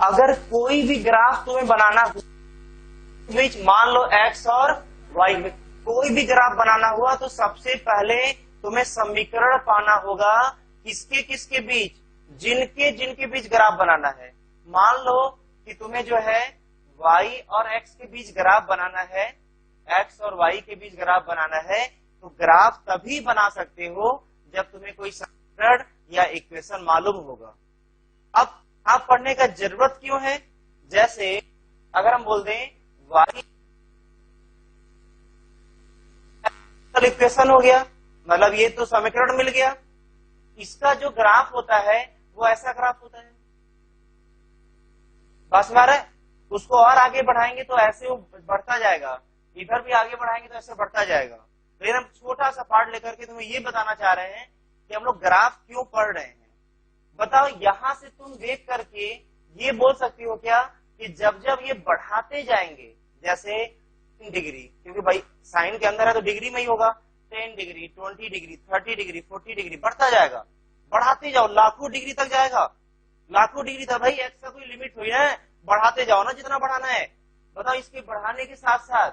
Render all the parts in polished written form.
अगर कोई भी ग्राफ तुम्हें बनाना हो, बीच मान लो एक्स और वाई में कोई भी ग्राफ बनाना हुआ तो सबसे पहले तुम्हें समीकरण पाना होगा किसके किसके बीच, जिनके जिनके बीच ग्राफ बनाना है। मान लो कि तुम्हें जो है y और x के बीच ग्राफ बनाना है, x और y के बीच ग्राफ बनाना है, तो ग्राफ तभी बना सकते हो जब तुम्हें कोई समीकरण या इक्वेशन मालूम होगा। अब आप पढ़ने का जरूरत क्यों है? जैसे अगर हम बोल दें y इक्वेशन हो गया, मतलब ये तो समीकरण मिल गया, इसका जो ग्राफ होता है वो ऐसा ग्राफ होता है। बस मारे उसको और आगे बढ़ाएंगे तो ऐसे वो बढ़ता जाएगा, इधर भी आगे बढ़ाएंगे तो ऐसे बढ़ता जाएगा। लेकिन हम छोटा सा पार्ट लेकर के तुम्हें ये बताना चाह रहे हैं कि हम लोग ग्राफ क्यों पढ़ रहे हैं। बताओ, यहां से तुम देख करके ये बोल सकती हो क्या कि जब जब ये बढ़ाते जाएंगे, जैसे 10 डिग्री, क्योंकि भाई साइन के अंदर है तो डिग्री में ही होगा, 10 डिग्री, 20 डिग्री, 30 डिग्री, 40 डिग्री बढ़ता जाएगा, बढ़ाते जाओ लाखों डिग्री तक जाएगा। लाखों डिग्री तक भाई एक्स का कोई लिमिट हुई है, बढ़ाते जाओ ना जितना बढ़ाना है। बताओ, इसके बढ़ाने के साथ साथ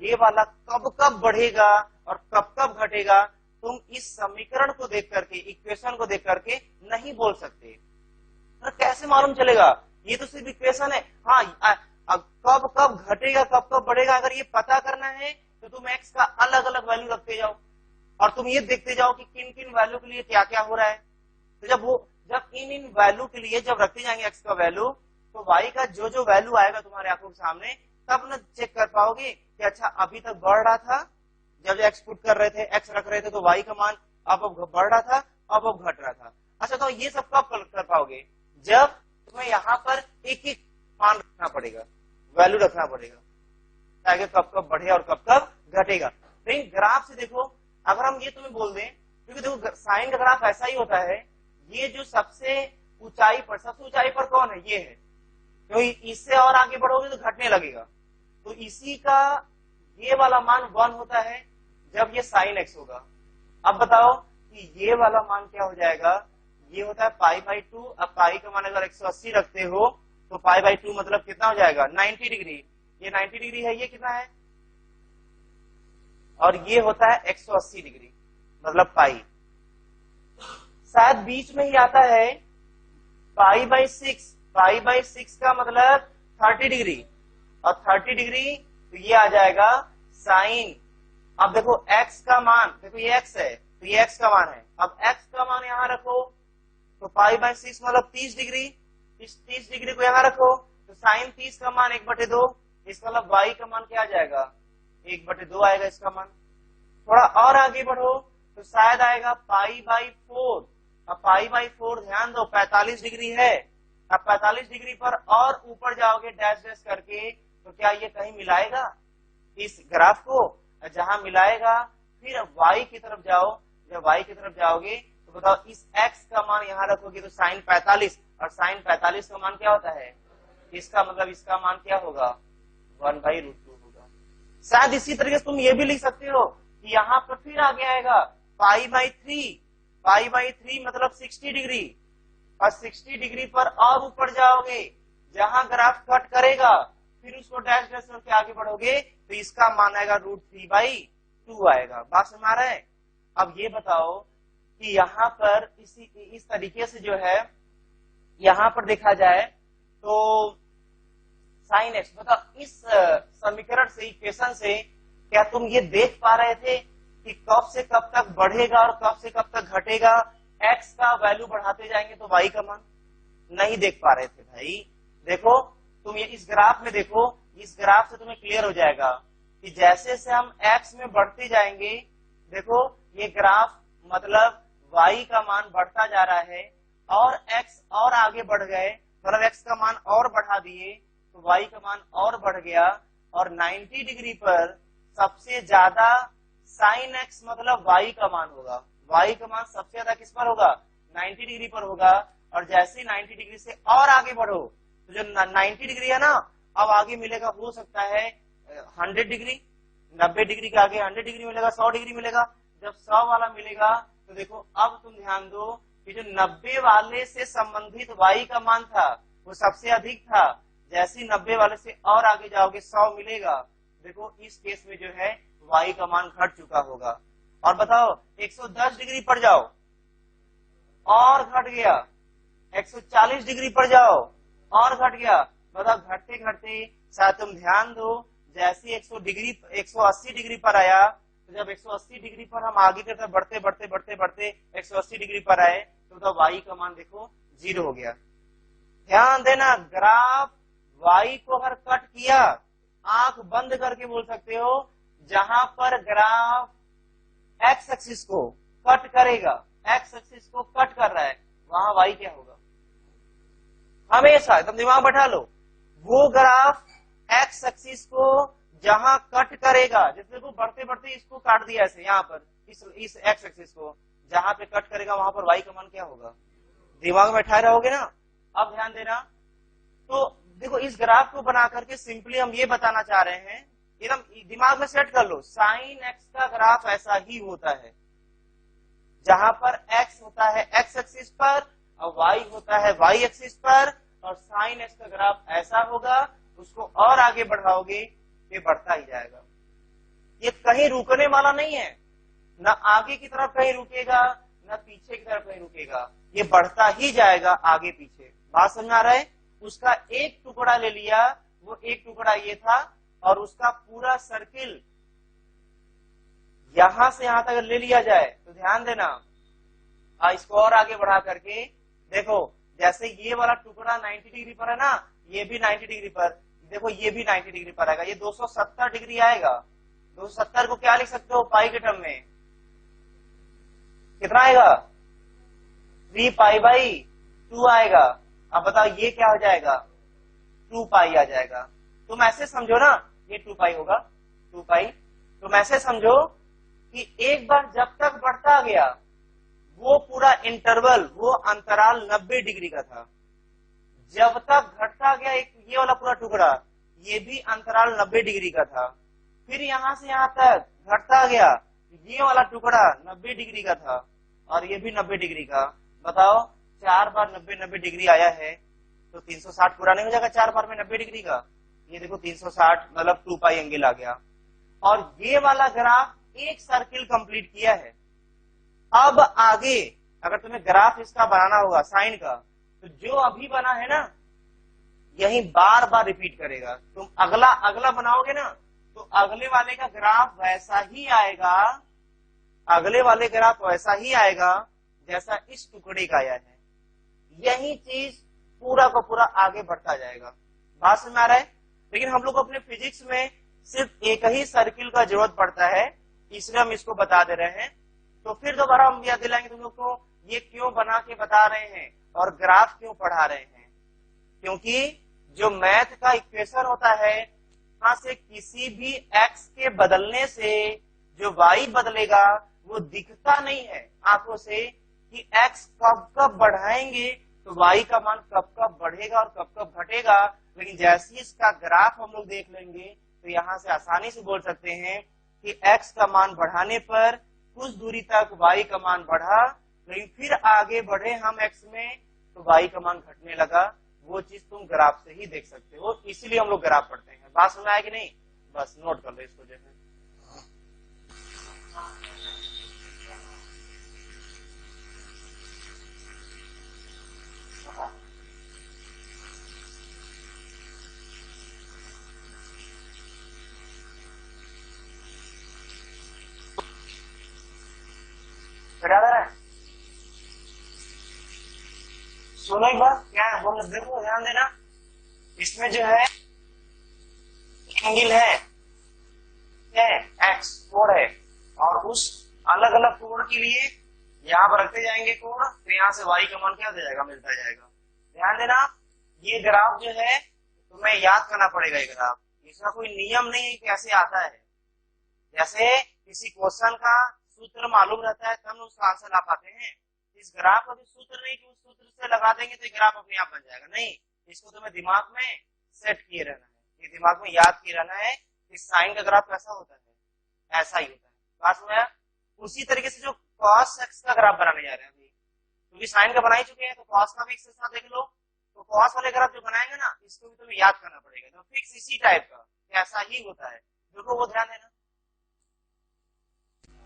ये वाला कब कब बढ़ेगा और कब कब घटेगा तुम इस समीकरण को देख करके, इक्वेशन को देख करके नहीं बोल सकते। तो कैसे मालूम चलेगा? ये तो सिर्फ इक्वेशन है। हाँ, कब कब घटेगा कब कब बढ़ेगा अगर ये पता करना है तो तुम एक्स का अलग अलग वैल्यू रखते जाओ और तुम ये देखते जाओ कि किन किन वैल्यू के लिए क्या क्या हो रहा है। तो जब इन वैल्यू के लिए जब रखते जाएंगे एक्स का वैल्यू, तो वाई का जो जो वैल्यू आएगा तुम्हारे आंखों के सामने, तब न चेक कर पाओगे कि अच्छा अभी तक बढ़ रहा था, जब एक्स पुट कर रहे थे, एक्स रख रहे थे तो वाई का मान अब बढ़ रहा था, अब घट रहा था। अच्छा, तो ये सब कब कर पाओगे? जब तुम्हें यहाँ पर एक एक मान रखना पड़ेगा, वैल्यू रखना पड़ेगा, ताकि कब कब बढ़े और कब कब घटेगा। लेकिन ग्राफ से देखो, अगर हम ये तुम्हें बोल दें, क्योंकि देखो साइन का ग्राफ ऐसा ही होता है, ये जो सबसे ऊंचाई पर कौन है? ये है, क्योंकि इससे और आगे बढ़ोगे तो घटने लगेगा। तो इसी का ये वाला मान 1 होता है जब ये साइन एक्स होगा। अब बताओ कि ये वाला मान क्या हो जाएगा? ये होता है π/2। अब पाई का मान अगर 180 रखते हो तो π/2 मतलब कितना हो जाएगा? 90 डिग्री। ये 90 डिग्री है, ये कितना है? और ये होता है 180 डिग्री, मतलब पाई। शायद बीच में ही आता है π/6। π/6 का मतलब 30 डिग्री, और 30 डिग्री तो ये आ जाएगा साइन। अब देखो x का मान, देखो ये x है तो ये x का मान है। अब x का मान यहां रखो तो π/6 मतलब 30 डिग्री, इस 30 डिग्री को यहां रखो तो साइन 30 का मान 1/2, इसका मतलब y का मान क्या आ जाएगा? 1/2 आएगा इसका मान। थोड़ा और आगे बढ़ो तो शायद आएगा π/4। अब π/4 ध्यान दो 45 डिग्री है। अब 45 डिग्री पर और ऊपर जाओगे डैश डैश करके तो क्या ये कहीं मिलाएगा इस ग्राफ को? जहां मिलाएगा फिर y की तरफ जाओ। जब y की तरफ जाओगे तो बताओ इस x का मान यहां रखोगे तो साइन 45, और साइन 45 का मान क्या होता है? इसका मतलब इसका मान क्या होगा? 1/√2 होगा। शायद इसी तरीके से तुम ये भी लिख सकते हो कि यहाँ पर फिर आगे आएगा π/3। π/3 मतलब 60 डिग्री, और 60 डिग्री पर और ऊपर जाओगे जहां ग्राफ कट करेगा फिर उसको डैश डैश करके आगे बढ़ोगे तो इसका मान आएगा √3/2 आएगा। बात समझ आ रहा है? अब ये बताओ कि यहाँ पर इस तरीके से जो है यहाँ पर देखा जाए तो साइन एक्स, मतलब इस समीकरण से, इक्वेशन से क्या तुम ये देख पा रहे थे कि कब से कब तक बढ़ेगा और कब से कब तक घटेगा? एक्स का वैल्यू बढ़ाते जाएंगे तो वाई का मान नहीं देख पा रहे थे भाई। देखो तुम ये इस ग्राफ में देखो, इस ग्राफ से तुम्हें क्लियर हो जाएगा कि जैसे जैसे हम एक्स में बढ़ते जाएंगे, देखो ये ग्राफ मतलब वाई का मान बढ़ता जा रहा है, और एक्स और आगे बढ़ गए, मतलब एक्स का मान और बढ़ा दिए तो वाई का मान और बढ़ गया, और 90 डिग्री पर सबसे ज्यादा साइन एक्स मतलब वाई का मान होगा। वाई का मान सबसे ज्यादा किस पर होगा? 90 डिग्री पर होगा। और जैसे 90 डिग्री से और आगे बढ़ो तो जो 90 डिग्री है ना, अब आगे मिलेगा, हो सकता है 100 डिग्री, 90 डिग्री के आगे 100 डिग्री मिलेगा, 100 डिग्री मिलेगा। जब 100 वाला मिलेगा तो देखो अब तुम ध्यान दो कि जो 90 वाले से संबंधित वाई का मान था वो सबसे अधिक था। जैसे 90 वाले से और आगे जाओगे 100 मिलेगा। देखो इस केस में जो है y का मान घट चुका होगा। और बताओ 110 डिग्री पर जाओ और घट गया, 140 डिग्री पर जाओ और घट गया। बताओ घटते घटते शायद तुम ध्यान दो, जैसे 180 डिग्री पर आया, तो जब 180 डिग्री पर हम आगे की तरफ बढ़ते बढ़ते बढ़ते बढ़ते 180 डिग्री पर आए तो y का मान देखो 0 हो गया। ध्यान देना, ग्राफ y को अगर कट किया, आंख बंद करके बोल सकते हो, जहां पर ग्राफ एक्स एक्सिस को कट करेगा, एक्स एक्सिस को कट कर रहा है, वहां y क्या होगा? हमेशा एकदम दिमाग बैठा लो, वो ग्राफ एक्स एक्सिस को जहां कट करेगा, जैसे को बढ़ते बढ़ते इसको काट दिया ऐसे, यहाँ पर इस एक्स एक्सिस को जहां पे कट करेगा वहां पर y का मान क्या होगा? दिमाग में बैठा रहोगे ना। अब ध्यान देना, तो देखो इस ग्राफ को बना करके सिंपली हम ये बताना चाह रहे हैं, एकदम दिमाग में सेट कर लो, साइन एक्स का ग्राफ ऐसा ही होता है, जहां पर x होता है x एक्सिस पर और y होता है y एक्सिस पर, और साइन एक्स का ग्राफ ऐसा होगा, उसको और आगे बढ़ाओगे ये बढ़ता ही जाएगा। ये कहीं रुकने वाला नहीं है, न आगे की तरफ कहीं रुकेगा न पीछे की तरफ कहीं रुकेगा, ये बढ़ता ही जाएगा आगे पीछे। बात समझ में आ रहा है? उसका एक टुकड़ा ले लिया, वो एक टुकड़ा ये था, और उसका पूरा सर्किल यहां से यहां तक ले लिया जाए तो ध्यान देना, इसको और आगे बढ़ा करके देखो, जैसे ये वाला टुकड़ा 90 डिग्री पर है ना, ये भी 90 डिग्री पर, देखो ये भी 90 डिग्री पर आएगा, ये 270 डिग्री आएगा। 270 को क्या लिख सकते हो पाई के टर्म में? कितना आएगा? 3 पाई बाई 2 आएगा। अब बताओ ये क्या हो जाएगा? 2 पाई आ जाएगा। तुम ऐसे समझो ना, ये 2 पाई होगा, 2 पाई। तुम ऐसे समझो कि एक बार जब तक बढ़ता गया, वो पूरा इंटरवल, वो अंतराल 90 डिग्री का था। जब तक घटता गया एक ये वाला पूरा टुकड़ा, ये भी अंतराल 90 डिग्री का था। फिर यहां से यहां तक घटता गया, ये वाला टुकड़ा 90 डिग्री का था और ये भी 90 डिग्री का। बताओ 4 बार 90 डिग्री आया है तो 360 पूरा नहीं हो जाएगा 4 बार में 90 डिग्री का? ये देखो 360 मतलब 2 पाई एंगल आ गया। और ये वाला ग्राफ एक सर्किल कंप्लीट किया है। अब आगे अगर तुम्हें ग्राफ इसका बनाना होगा साइन का, तो जो अभी बना है ना, यही बार बार रिपीट करेगा। तुम अगला अगला बनाओगे ना, तो अगले वाले का ग्राफ वैसा ही आएगा, अगले वाले ग्राफ वैसा ही आएगा जैसा इस टुकड़े का आया है। यही चीज पूरा का पूरा आगे बढ़ता जाएगा। बात समझ में आ रहा है? लेकिन हम लोग अपने फिजिक्स में सिर्फ एक ही सर्किल का जरूरत पड़ता है, इसलिए हम इसको बता दे रहे हैं। तो फिर दोबारा हम याद दिलाएंगे तुम लोग को, ये क्यों बना के बता रहे हैं और ग्राफ क्यों पढ़ा रहे हैं। क्योंकि जो मैथ का इक्वेशन होता है, वहां से किसी भी एक्स के बदलने से जो वाई बदलेगा वो दिखता नहीं है आंखों से कि एक्स कब कब बढ़ाएंगे तो वाई का मान कब कब बढ़ेगा और कब कब घटेगा। लेकिन जैसे इसका ग्राफ हम लोग देख लेंगे तो यहां से आसानी से बोल सकते हैं कि एक्स का मान बढ़ाने पर कुछ दूरी तक वाई का मान बढ़ा, लेकिन फिर आगे बढ़े हम एक्स में तो वाई का मान घटने लगा। वो चीज तुम ग्राफ से ही देख सकते हो, इसीलिए हम लोग ग्राफ पढ़ते हैं। बात समझ आया कि नहीं? बस नोट कर लो इसको जो है। सुनो एक बार, क्या है बोल, देखो ध्यान देना, इसमें जो है एंगल है एक्स कोण है, और उस अलग अलग कोण के लिए यहाँ पर रखते जाएंगे कोण, तो यहाँ से वाई का मान क्या दे जाएगा? मिलता जाएगा। ध्यान देना, ये ग्राफ जो है तुम्हें याद करना पड़ेगा। ये ग्राफ, इसका कोई नियम नहीं है कैसे आता है। जैसे किसी क्वेश्चन का सूत्र मालूम रहता है तब उसका आंसर ला पाते हैं। इस ग्राफ का भी सूत्र नहीं कि उस सूत्र से लगा देंगे तो ग्राफ अपने आप बन जाएगा, नहीं। इसको तुम्हें दिमाग में सेट किए रहना है, ये दिमाग में याद किए रहना है कि साइन का ग्राफ कैसा होता है, ऐसा ही होता है। बात समझ? उसी तरीके से जो कॉस एक्स का ग्राफ बनाने जा रहे हैं अभी, क्योंकि साइन का बना ही चुके हैं तो कॉस का भी एक साथ देख लो। तो कॉस वाले ग्राफ जो बनाएंगे ना, इसको भी तुम्हें याद करना पड़ेगा, तो फिक्स इसी टाइप का ऐसा ही होता है। देखो वो ध्यान देना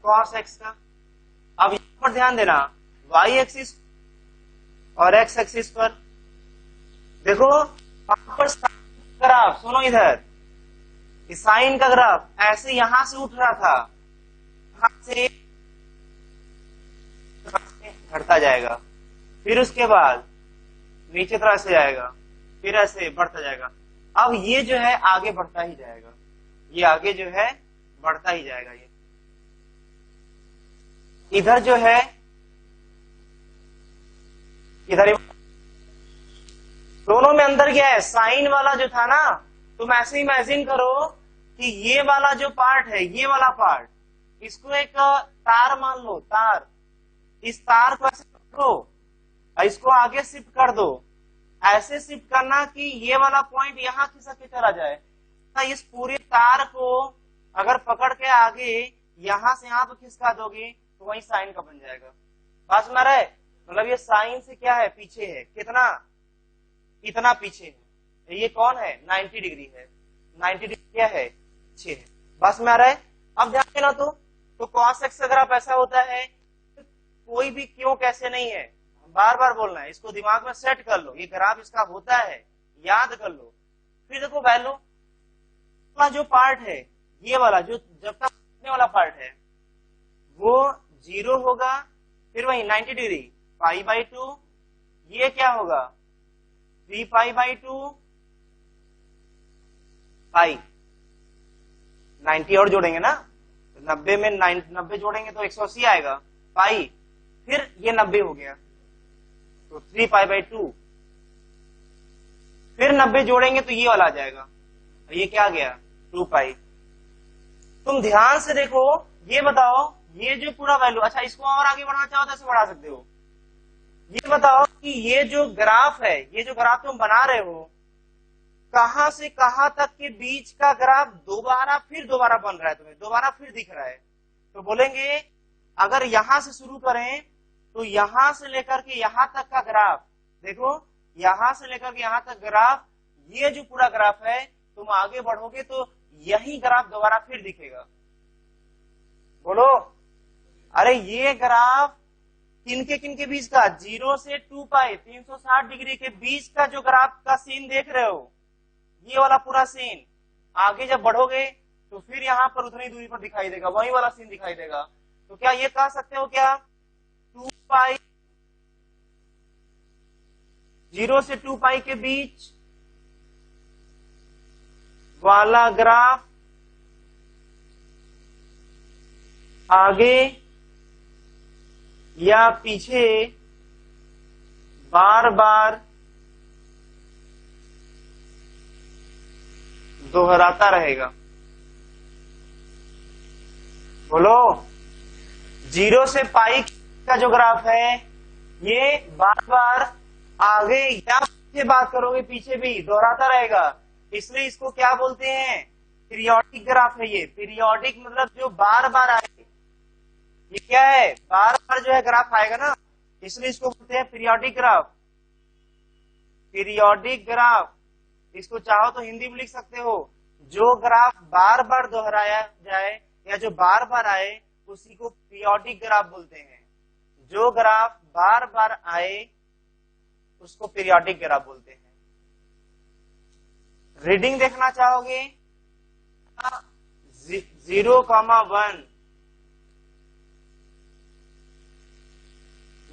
कॉस एक्स का। अब यहां पर ध्यान देना वाई एक्सिस और एक्स एक्सिस पर देखो वहां पर ग्राफ, सुनो इधर, साइन का ग्राफ ऐसे यहां से उठ रहा था, यहां से घटता जाएगा, फिर उसके बाद नीचे तरह से जाएगा, फिर ऐसे बढ़ता जाएगा। अब ये जो है आगे बढ़ता ही जाएगा, ये आगे जो है बढ़ता ही जाएगा। ये इधर जो है इधर दोनों में अंदर क्या है, साइन वाला जो था ना, तुम ऐसे इमेजिन करो कि ये वाला जो पार्ट है, ये वाला पार्ट, इसको एक तार मान लो, तार, इस तार को ऐसे पकड़ो, इसको आगे शिफ्ट कर दो, ऐसे शिफ्ट करना कि ये वाला पॉइंट यहां खिसक के चला जाए। तो इस पूरे तार को अगर पकड़ के आगे यहां से यहां पर खिसका दोगे तो वही साइन का बन जाएगा। पास में रहे, मतलब ये साइन से क्या है, पीछे है, कितना, इतना पीछे है। ये कौन है, 90 डिग्री है, 90 डिग्री क्या है, पीछे है। बस में आ रहा है। अब ध्यान देना तो कॉस एक्स अगर आप ऐसा होता है, तो कोई भी क्यों कैसे नहीं है, बार बार बोलना है, इसको दिमाग में सेट कर लो, ये ग्राफ इसका होता है, याद कर लो। फिर देखो वैल्यू का जो पार्ट है, ये वाला जो जब तक वाला पार्ट है वो 0 होगा, फिर वही 90 डिग्री π/2, ये क्या होगा 3π/2 पाई, 90 और जोड़ेंगे ना, 90 में 90 जोड़ेंगे तो 180 आएगा पाई, फिर ये 90 हो गया तो 3π/2, फिर 90 जोड़ेंगे तो ये वाला आ जाएगा, ये क्या आ गया 2π। तुम ध्यान से देखो, ये बताओ ये जो पूरा वैल्यू, अच्छा इसको और आगे बढ़ाना चाहो तो ऐसे बढ़ा सकते हो। ये बताओ कि ये जो ग्राफ है, ये जो ग्राफ तुम बना रहे हो, कहां से कहां तक के बीच का ग्राफ दोबारा बन रहा है, तुम्हें दोबारा फिर दिख रहा है। तो बोलेंगे अगर यहां से शुरू करें तो यहां से लेकर के यहां तक का ग्राफ, देखो यहां से लेकर के यहां तक ग्राफ, ये जो पूरा ग्राफ है, तुम आगे बढ़ोगे तो यही ग्राफ दोबारा फिर दिखेगा। बोलो, अरे ये ग्राफ किनके बीच का, 0 से 2π 360 डिग्री के बीच का जो ग्राफ का सीन देख रहे हो, ये वाला पूरा सीन, आगे जब बढ़ोगे तो फिर यहां पर उतनी दूरी पर दिखाई देगा, वही वाला सीन दिखाई देगा। तो क्या ये कह सकते हो क्या 2π 0 से 2π के बीच वाला ग्राफ आगे या पीछे बार बार दोहराता रहेगा। बोलो, 0 से पाई का जो ग्राफ है, ये बार बार आगे या पीछे बात करोगे, पीछे भी दोहराता रहेगा, इसलिए इसको क्या बोलते हैं, पीरियोडिक ग्राफ है। ये पीरियोडिक मतलब जो बार बार आए, ये क्या है, बार बार जो है ग्राफ आएगा ना, इसलिए इसको बोलते हैं पीरियोडिक ग्राफ। पीरियोडिक ग्राफ, इसको चाहो तो हिंदी में लिख सकते हो, जो ग्राफ बार बार दोहराया जाए या जो बार बार आए उसी को पीरियोडिक ग्राफ बोलते हैं। जो ग्राफ बार बार आए उसको पीरियोडिक ग्राफ बोलते हैं। रीडिंग देखना चाहोगे, 0,1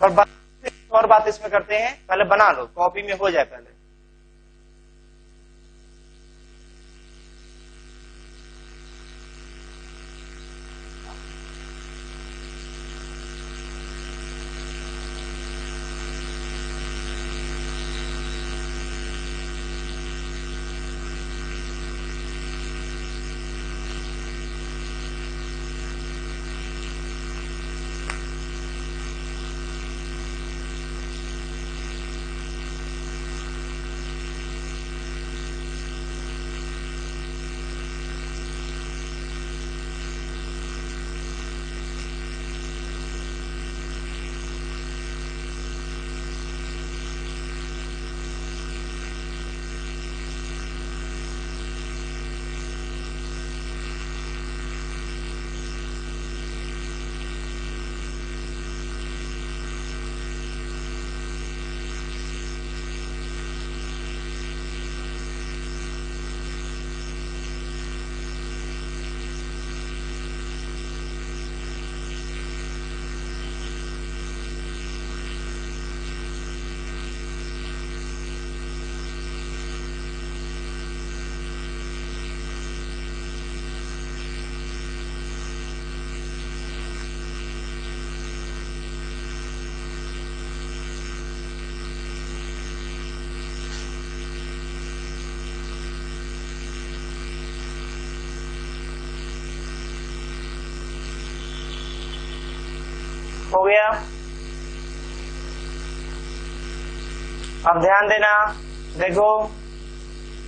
और बात इसमें करते हैं, पहले बना लो, कॉपी में हो जाए पहले। हो गया। अब ध्यान देना, देखो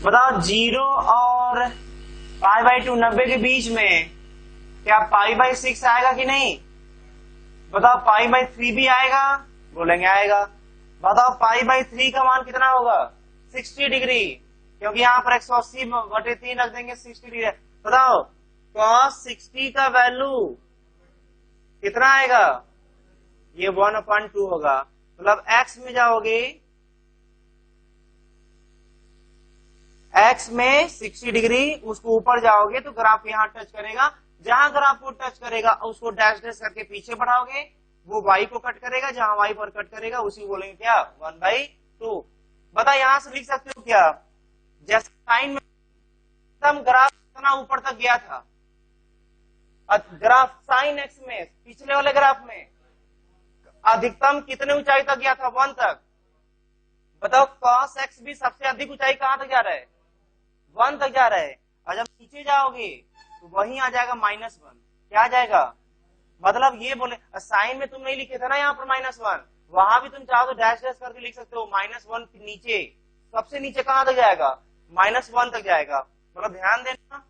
बताओ 0 और π/2 90 के बीच में क्या π/6 आएगा कि नहीं? बताओ π/3 भी आएगा? बोलेंगे आएगा। बताओ π/3 का मान कितना होगा? 60 डिग्री, क्योंकि यहाँ पर 180/3 रख देंगे 60 डिग्री। बताओ cos 60 का वैल्यू कितना आएगा? ये 1/2 होगा। मतलब x में जाओगे, x में 60 डिग्री, उसको ऊपर जाओगे तो ग्राफ यहाँ टच करेगा। जहां ग्राफ को टच करेगा उसको डैश डैश करके पीछे बढ़ाओगे, वो y को कट करेगा। जहां y पर कट करेगा उसी को बोलेंगे क्या? 1/2। बता यहां से लिख सकते हो क्या? जैसे साइन में ग्राफ कितना ऊपर तक गया था, ग्राफ साइन एक्स में पिछले वाले ग्राफ में अधिकतम कितने ऊंचाई तक गया था? 1 तक। बताओ cos x भी सबसे अधिक ऊंचाई कहां तक जा रहा है? 1 तक जा रहा है। और जब नीचे जाओगे तो वहीं आ जाएगा -1। क्या आ जाएगा? मतलब ये बोले साइन में तुम नहीं लिखे थे ना यहाँ पर -1, वहां भी तुम चाहो तो डैश डैश करके लिख सकते हो। -1 नीचे, सबसे नीचे कहां तक जाएगा? -1 तक जाएगा। मतलब ध्यान देना,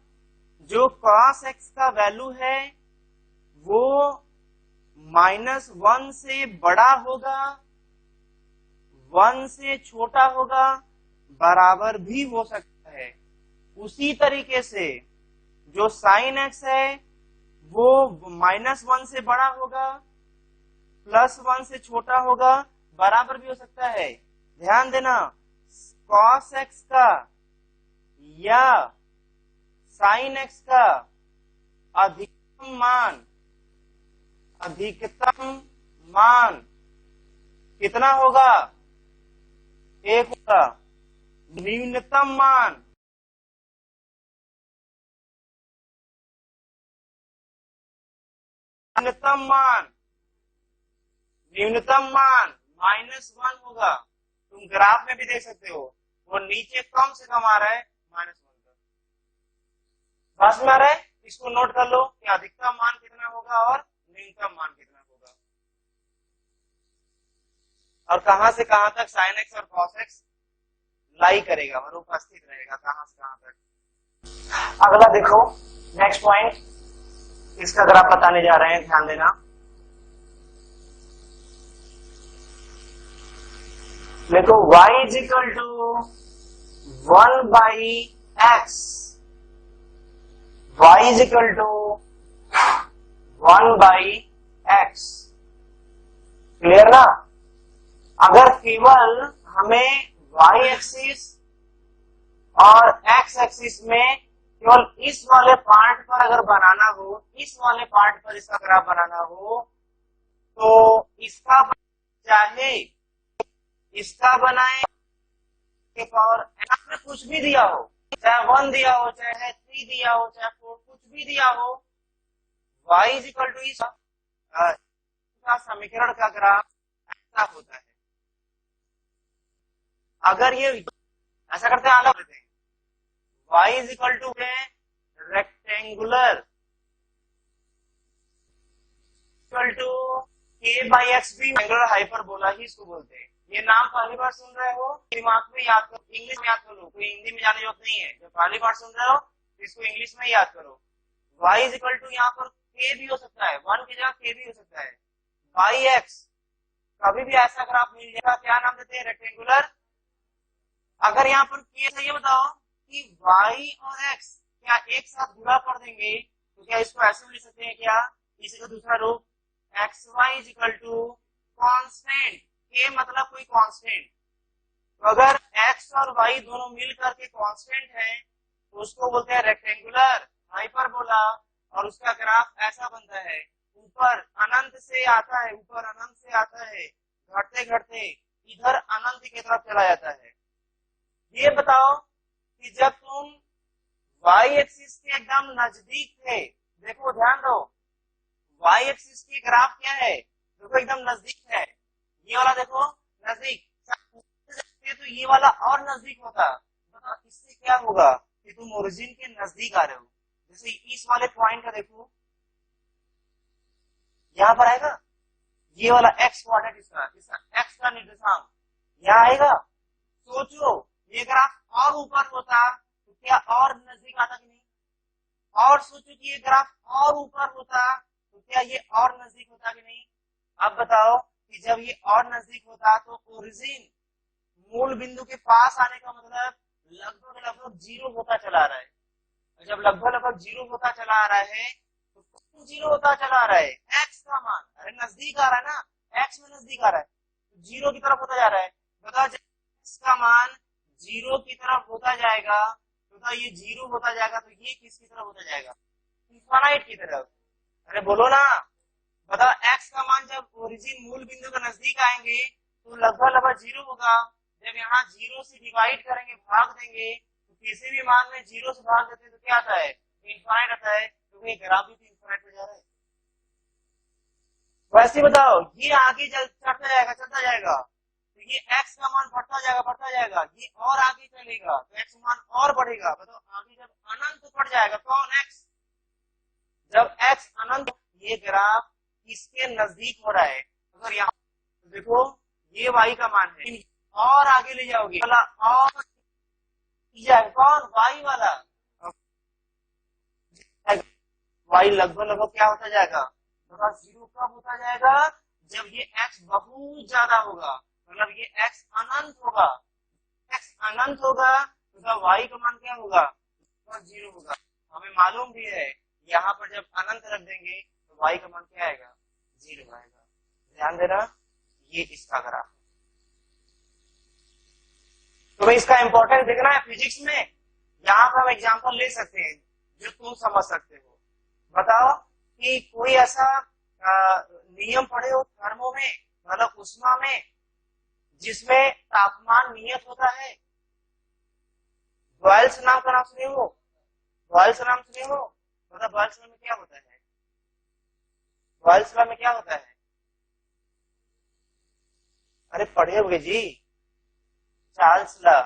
जो cos x का वैल्यू है वो -1 से बड़ा होगा, 1 से छोटा होगा, बराबर भी हो सकता है। उसी तरीके से जो sin x है वो -1 से बड़ा होगा, +1 से छोटा होगा, बराबर भी हो सकता है। ध्यान देना, cos x का या sin x का अधिकतम मान कितना होगा? 1 होगा। न्यूनतम मान -1 होगा। तुम ग्राफ में भी देख सकते हो, वो नीचे कम से कम आ रहा है -1 का। समझ में आ रहा है? इसको नोट कर लो कि अधिकतम मान कितना होगा और न्यूनतम मान कितना होगा, और कहां से कहां तक sin x और cos x लाई करेगा और उपस्थित रहेगा, कहां से कहां तक। अगला देखो, नेक्स्ट पॉइंट, इसका ग्राफ बताने जा रहे हैं, ध्यान देना। देखो y is equal to 1/x, y is equal to 1/x। Clear ना? अगर केवल हमें y एक्सिस और x एक्सिस में केवल इस वाले पार्ट पर अगर बनाना हो, इस वाले पार्ट पर इसका ग्राफ बनाना हो, तो इसका चाहे इसका बनाए के पावर n में कुछ भी दिया हो, चाहे 1 दिया हो, चाहे 3 दिया हो, चाहे 4, कुछ भी दिया हो, y इज इक्वल टू इसका समीकरण का ग्राफ ऐसा होता है। अगर ये ऐसा करते हैं, अलग करते हैं, y is equal to rectangular equal to k/x भी रेक्टेंगुलर हाइपरबोला ही इसको बोलते हैं। ये नाम पहली बार सुन रहे हो, दिमाग में याद करो, इंग्लिश में याद कर लो, कोई हिंदी में जाने जरूरत नहीं है। जब पहली बार सुन रहे हो इसको इंग्लिश में याद करो। y इज इक्वल टू यहाँ पर k भी हो सकता है, 1 की जगह k भी हो सकता है, बाई x। कभी भी ऐसा ग्राफ मिल जाएगा, क्या नाम देते हैं? रेक्टेंगुलर। अगर यहाँ पर k है, ये बताओ कि y और x क्या एक साथ गुणा कर देंगे, तो क्या इसको ऐसे लिख सकते हैं क्या? इसी का दूसरा रूप xy is equal to constant, k मतलब कोई कांस्टेंट। तो अगर x और y दोनों मिल करके कांस्टेंट है तो उसको बोलते हैं रेक्टेंगुलर हाइपरबोला, और उसका ग्राफ ऐसा बनता है, ऊपर अनंत से आता है, ऊपर अनंत से आता है, घटते घटते इधर अनंत की तरफ चला जाता है। ये बताओ कि जब तुम y एक्सिस के एकदम नजदीक थे, देखो ध्यान दो, y एक्सिस की ग्राफ क्या है? देखो एकदम नजदीक है, ये वाला देखो नजदीक, तो ये वाला और नजदीक होता। बताओ इससे क्या होगा कि तुम ओरिजिन के नजदीक आ रहे हो। जैसे इस वाले पॉइंट का देखो, यहां पर आएगा, ये वाला एक्स कोऑर्डिनेट इसका एक्स का निर्देशांक यहाँ आएगा। सोचो ये ग्राफ और ऊपर होता तो क्या और नजदीक आता कि नहीं? और सोचो कि ये ग्राफ और ऊपर होता तो क्या ये और नजदीक होता कि नहीं? अब बताओ कि जब ये और नजदीक होता तो ओरिजिन मूल बिंदु के पास आने का मतलब लगभग लगभग जीरो होता चला रहा है। जब लगभग लगभग जीरो होता चला आ रहा है तो कौन जीरो होता चला आ रहा है? एक्स का मान। अरे नजदीक आ रहा है ना, एक्स में नजदीक आ रहा है तो जीरो की तरफ होता जा रहा है। बताओ जब एक्स का मान जीरो की तरफ होता जाएगा तो ये जीरो होता जाएगा तो ये किसकी तरफ होता जाएगा? इनफाइनाइट की तरफ। अरे बोलो ना, बताओ एक्स का मान जब ओरिजिन मूल बिंदु के नजदीक आएंगे तो लगभग लगभग जीरो होगा। जब यहाँ जीरो से डिवाइड करेंगे, भाग देंगे, तो किसी भी मान में जीरो से भाग देते हैं तो क्या आता है? इनफाइनाइट आता है। क्योंकि ग्राफ भी तो इनफाइनाइट पे जा रहा है। वैसे बताओ ये आगे चढ़ता जाएगा, चलता जाएगा तो ये एक्स का मान बढ़ता जाएगा, ये और आगे चलेगा तो एक्स मान और बढ़ेगा। बताओ आगे जब अनंत बढ़ जाएगा, कौन? एक्स। जब एक्स अनंत, ये ग्राफ किसके नजदीक हो रहा है? अगर यहाँ देखो ये वाई का मान है और आगे ले जाओगे वाला और कौन? वाई वाला। वाई लगभग लगभग क्या होता जाएगा? जीरो कब होता जाएगा? जब ये एक्स बहुत ज्यादा होगा, मतलब ये एक्स अनंत होगा। एक्स अनंत होगा तो वाई का मान क्या होगा? जीरो होगा। हमें मालूम भी है यहाँ पर जब अनंत रख देंगे तो वाई का मान क्या आएगा? जीरो आएगा। ध्यान देना, ये इसका ग्राफ है। तो भाई इसका इंपॉर्टेंस देखना है फिजिक्स में। यहाँ पर हम एग्जांपल ले सकते हैं जो तुम समझ सकते हो। बताओ कि कोई ऐसा नियम पढ़े हो थर्मो में, मतलब उष्मा में, जिसमें तापमान नियत होता है। बॉयल्स नाम का नाम सुने हो? बॉयल्स नाम सुने हो? मतलब बॉयल्स में क्या होता है? बॉयल्स में क्या होता है? अरे पढ़े होगे जी, चार्ल्स लॉ,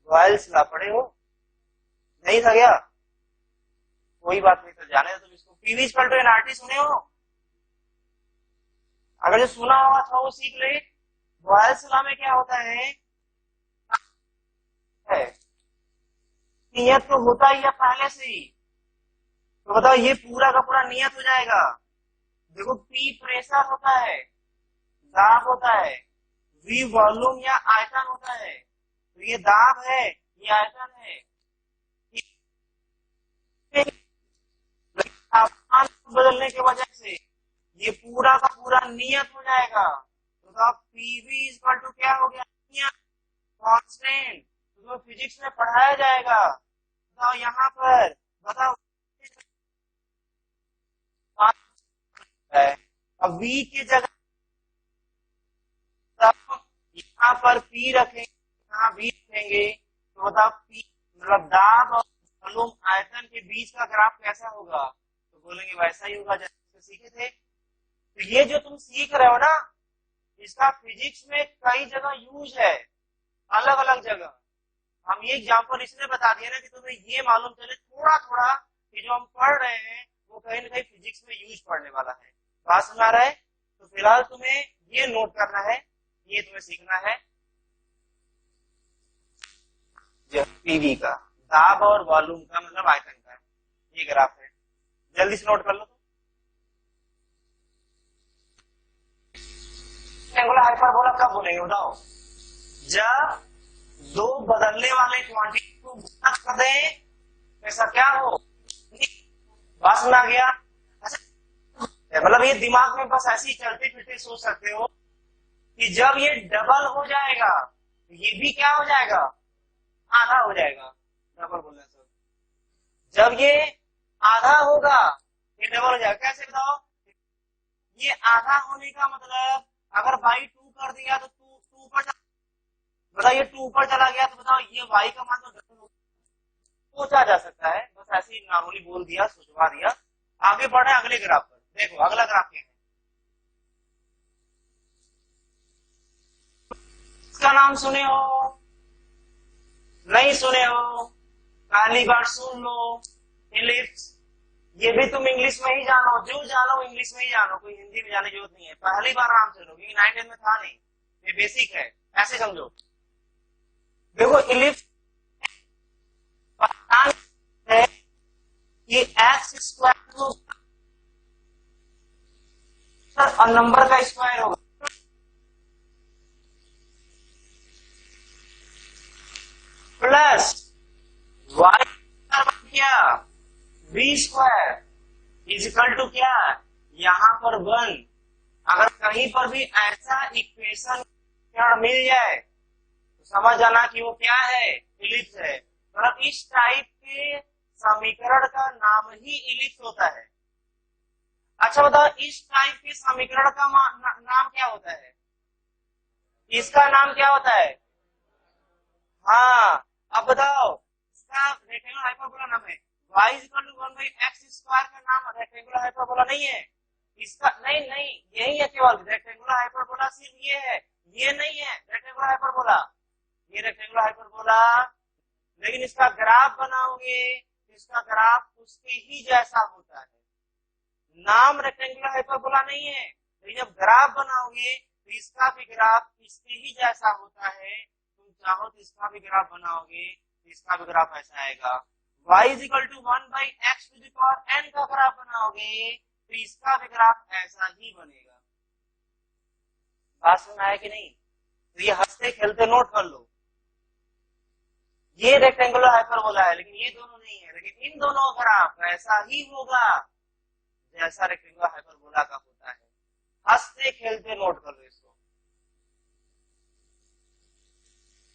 बॉयल्स लॉ पढ़े हो? नहीं था क्या? कोई बात नहीं, तो जाने दो तुम इसको। पीवी इक्वल टू एनआरटी सुने हो? अगर जो सुना होगा था वो सीख ले। बॉयल्स लॉ में क्या होता है? नियत तो होता ही है पहले से ही। तो बताओ ये पूरा का पूरा नियत हो जाएगा। देखो पी प्रेशर होता है, दाब होता है, वी वॉल्यूम या आयतन होता है। तो ये दाब है, ये आयतन है। तापमान बदलने की वजह से ये पूरा का पूरा नियत हो जाएगा। तो पीवी इक्वल टू क्या हो गया? नियत, कांस्टेंट। तो फिजिक्स में पढ़ाया जाएगा। बताओ यहाँ पर, बताओ अब वी की जगह यहाँ पर पी रखेंगे, यहाँ वी रखेंगे, तो बताओ पी मतलब दाब और वॉल्यूम आयतन के बीच का ग्राफ कैसा होगा? तो बोलेंगे वैसा ही होगा जैसे सीखे थे। तो ये जो तुम सीख रहे हो ना, इसका फिजिक्स में कई जगह यूज है, अलग अलग जगह। हम ये एग्जांपल इसलिए बता दिए ना कि तुम्हें ये मालूम चले थोड़ा थोड़ा कि जो हम पढ़ रहे हैं वो कहीं ना कहीं फिजिक्स में यूज पड़ने वाला है। बात समझ आ रहा है? तो फिलहाल तुम्हें ये नोट करना है, ये तुम्हें सीखना है पीवी का, दाब और वॉल्यूम का मतलब आयतन का ये ग्राफ है। जल्दी से नोट कर लो। एंगुलर हाइपरबोला कब बोलेंगे बताओ? जब दो बदलने वाले क्वांटिटी को गुणा कर दें, ऐसा क्या हो? बात में आ गया? मतलब ये दिमाग में बस ऐसे ही चलते फिरते सोच सकते हो कि जब ये डबल हो जाएगा तो ये भी क्या हो जाएगा? आधा हो जाएगा। डबल बोलने से जब ये आधा होगा ये डबल हो जाएगा। कैसे बताओ? ये आधा होने का मतलब अगर बाई 2 कर दिया तो 2 ऊपर, बताओ ये 2 ऊपर चला गया तो बताओ ये वाई का मान तो डबल सोचा जा सकता है। बस ऐसे ही नॉर्मली बोल दिया, सोचवा दिया। आगे बढ़े अगले ग्राफ पर। देखो अगला ग्राफ क्या है? इसका नाम सुने हो? नहीं सुने हो? पहली बार सुन लो। इलिप्स। ये भी तुम इंग्लिश में ही जानो, जो जानो इंग्लिश में ही जानो, कोई हिंदी में जाने की जरूरत नहीं है। पहली बार आराम से लो, क्योंकि 9-10 में था नहीं, ये बेसिक है, ऐसे समझो। देखो इलिप्स है ये एक्स स्क्वायर और नंबर का स्क्वायर होगा, प्लस वाई क्या बी स्क्वायर इजिकल टू क्या, यहां पर 1। अगर कहीं पर भी ऐसा इक्वेशन मिल जाए तो समझ जाना कि वो क्या है, इलिप्स है। मतलब इस टाइप के समीकरण का नाम ही इलिप्स होता है। अच्छा बताओ, इस टाइप के समीकरण का नाम क्या होता है? इसका नाम क्या होता है? हाँ, अब बताओ, इसका रेक्टेंगुलर हाइपरबोला नाम है। y = 1/x² का नाम रेक्टेंगुलर हाइपरबोला नहीं है। इसका नहीं यही है, केवल रेक्टेंगुलर हाइपरबोला सिर्फ ये है, ये नहीं है रेक्टेंगुलर हाइपरबोला। ये रेक्टेंगुलर हाइपरबोला, लेकिन इसका ग्राफ बनाओगे, इसका ग्राफ उसके ही जैसा होता है। नाम रेक्टेंगुलर हाइपरबोला नहीं है, लेकिन जब ग्राफ बनाओगे तो इसका भी ग्राफ इसके ही जैसा होता है। तुम चाहो तो इसका भी ग्राफ बनाओगे, इसका भी ग्राफ ऐसा आएगा। y = 1/x⁴n का ग्राफ बनाओगे तो इसका भी ग्राफ ऐसा ही बनेगा। बात समझ आया कि नहीं? तो ये हंसते खेलते नोट कर लो, ये रेक्टेंगुलर हाइपरबोला है, लेकिन ये दोनों नहीं है। लेकिन इन दोनों का ग्राफ ऐसा ही होगा जैसा रेक्टेंगुलर हाइपरबोला का होता है। हंसते खेलते नोट कर लो इसको।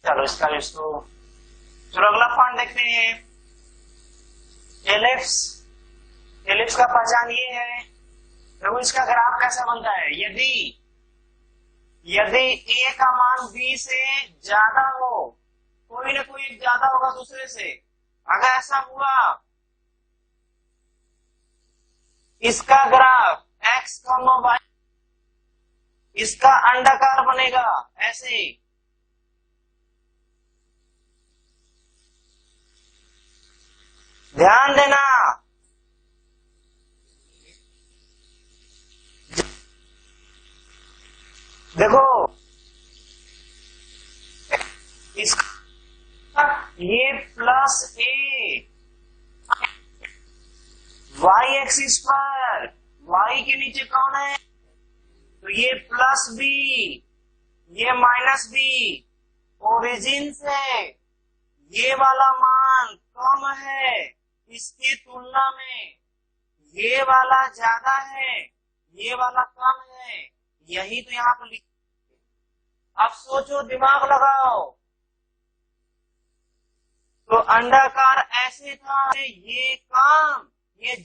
चलो चलो अगला पॉइंट देखते हैं। एलिप्स का पहचान ये है, देखो इसका ग्राफ कैसा बनता है। यदि a का मान b से ज्यादा हो, कोई ना कोई एक ज्यादा होगा दूसरे से, अगर ऐसा हुआ, इसका ग्राफ x, y, इसका अंडाकार बनेगा ऐसे। ध्यान देना, देखो ये प्लस a y(x²), y के नीचे कौन है? तो ये प्लस b, ये माइनस b। ओरिजिन से ये वाला मान कम है, इसकी तुलना में ये वाला ज्यादा है, ये वाला कम है, यही तो यहाँ पर लिख। अब सोचो, दिमाग लगाओ, तो अंडाकार ऐसे था, ये कम, ये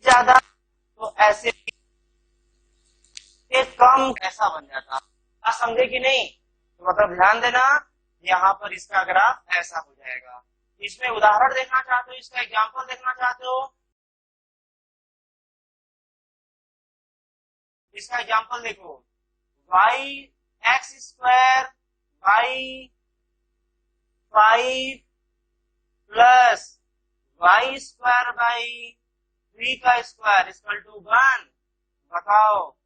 ज्यादा, तो ऐसे कम ऐसा बन जाता। आप समझे कि नहीं? तो मतलब ध्यान देना, यहाँ पर इसका ग्राफ ऐसा हो जाएगा। इसमें उदाहरण देखना चाहते हो, इसका एग्जाम्पल देखना चाहते हो, इसका एग्जाम्पल देखो। y(x² y 5 plus y² 3 = 1। बताओ,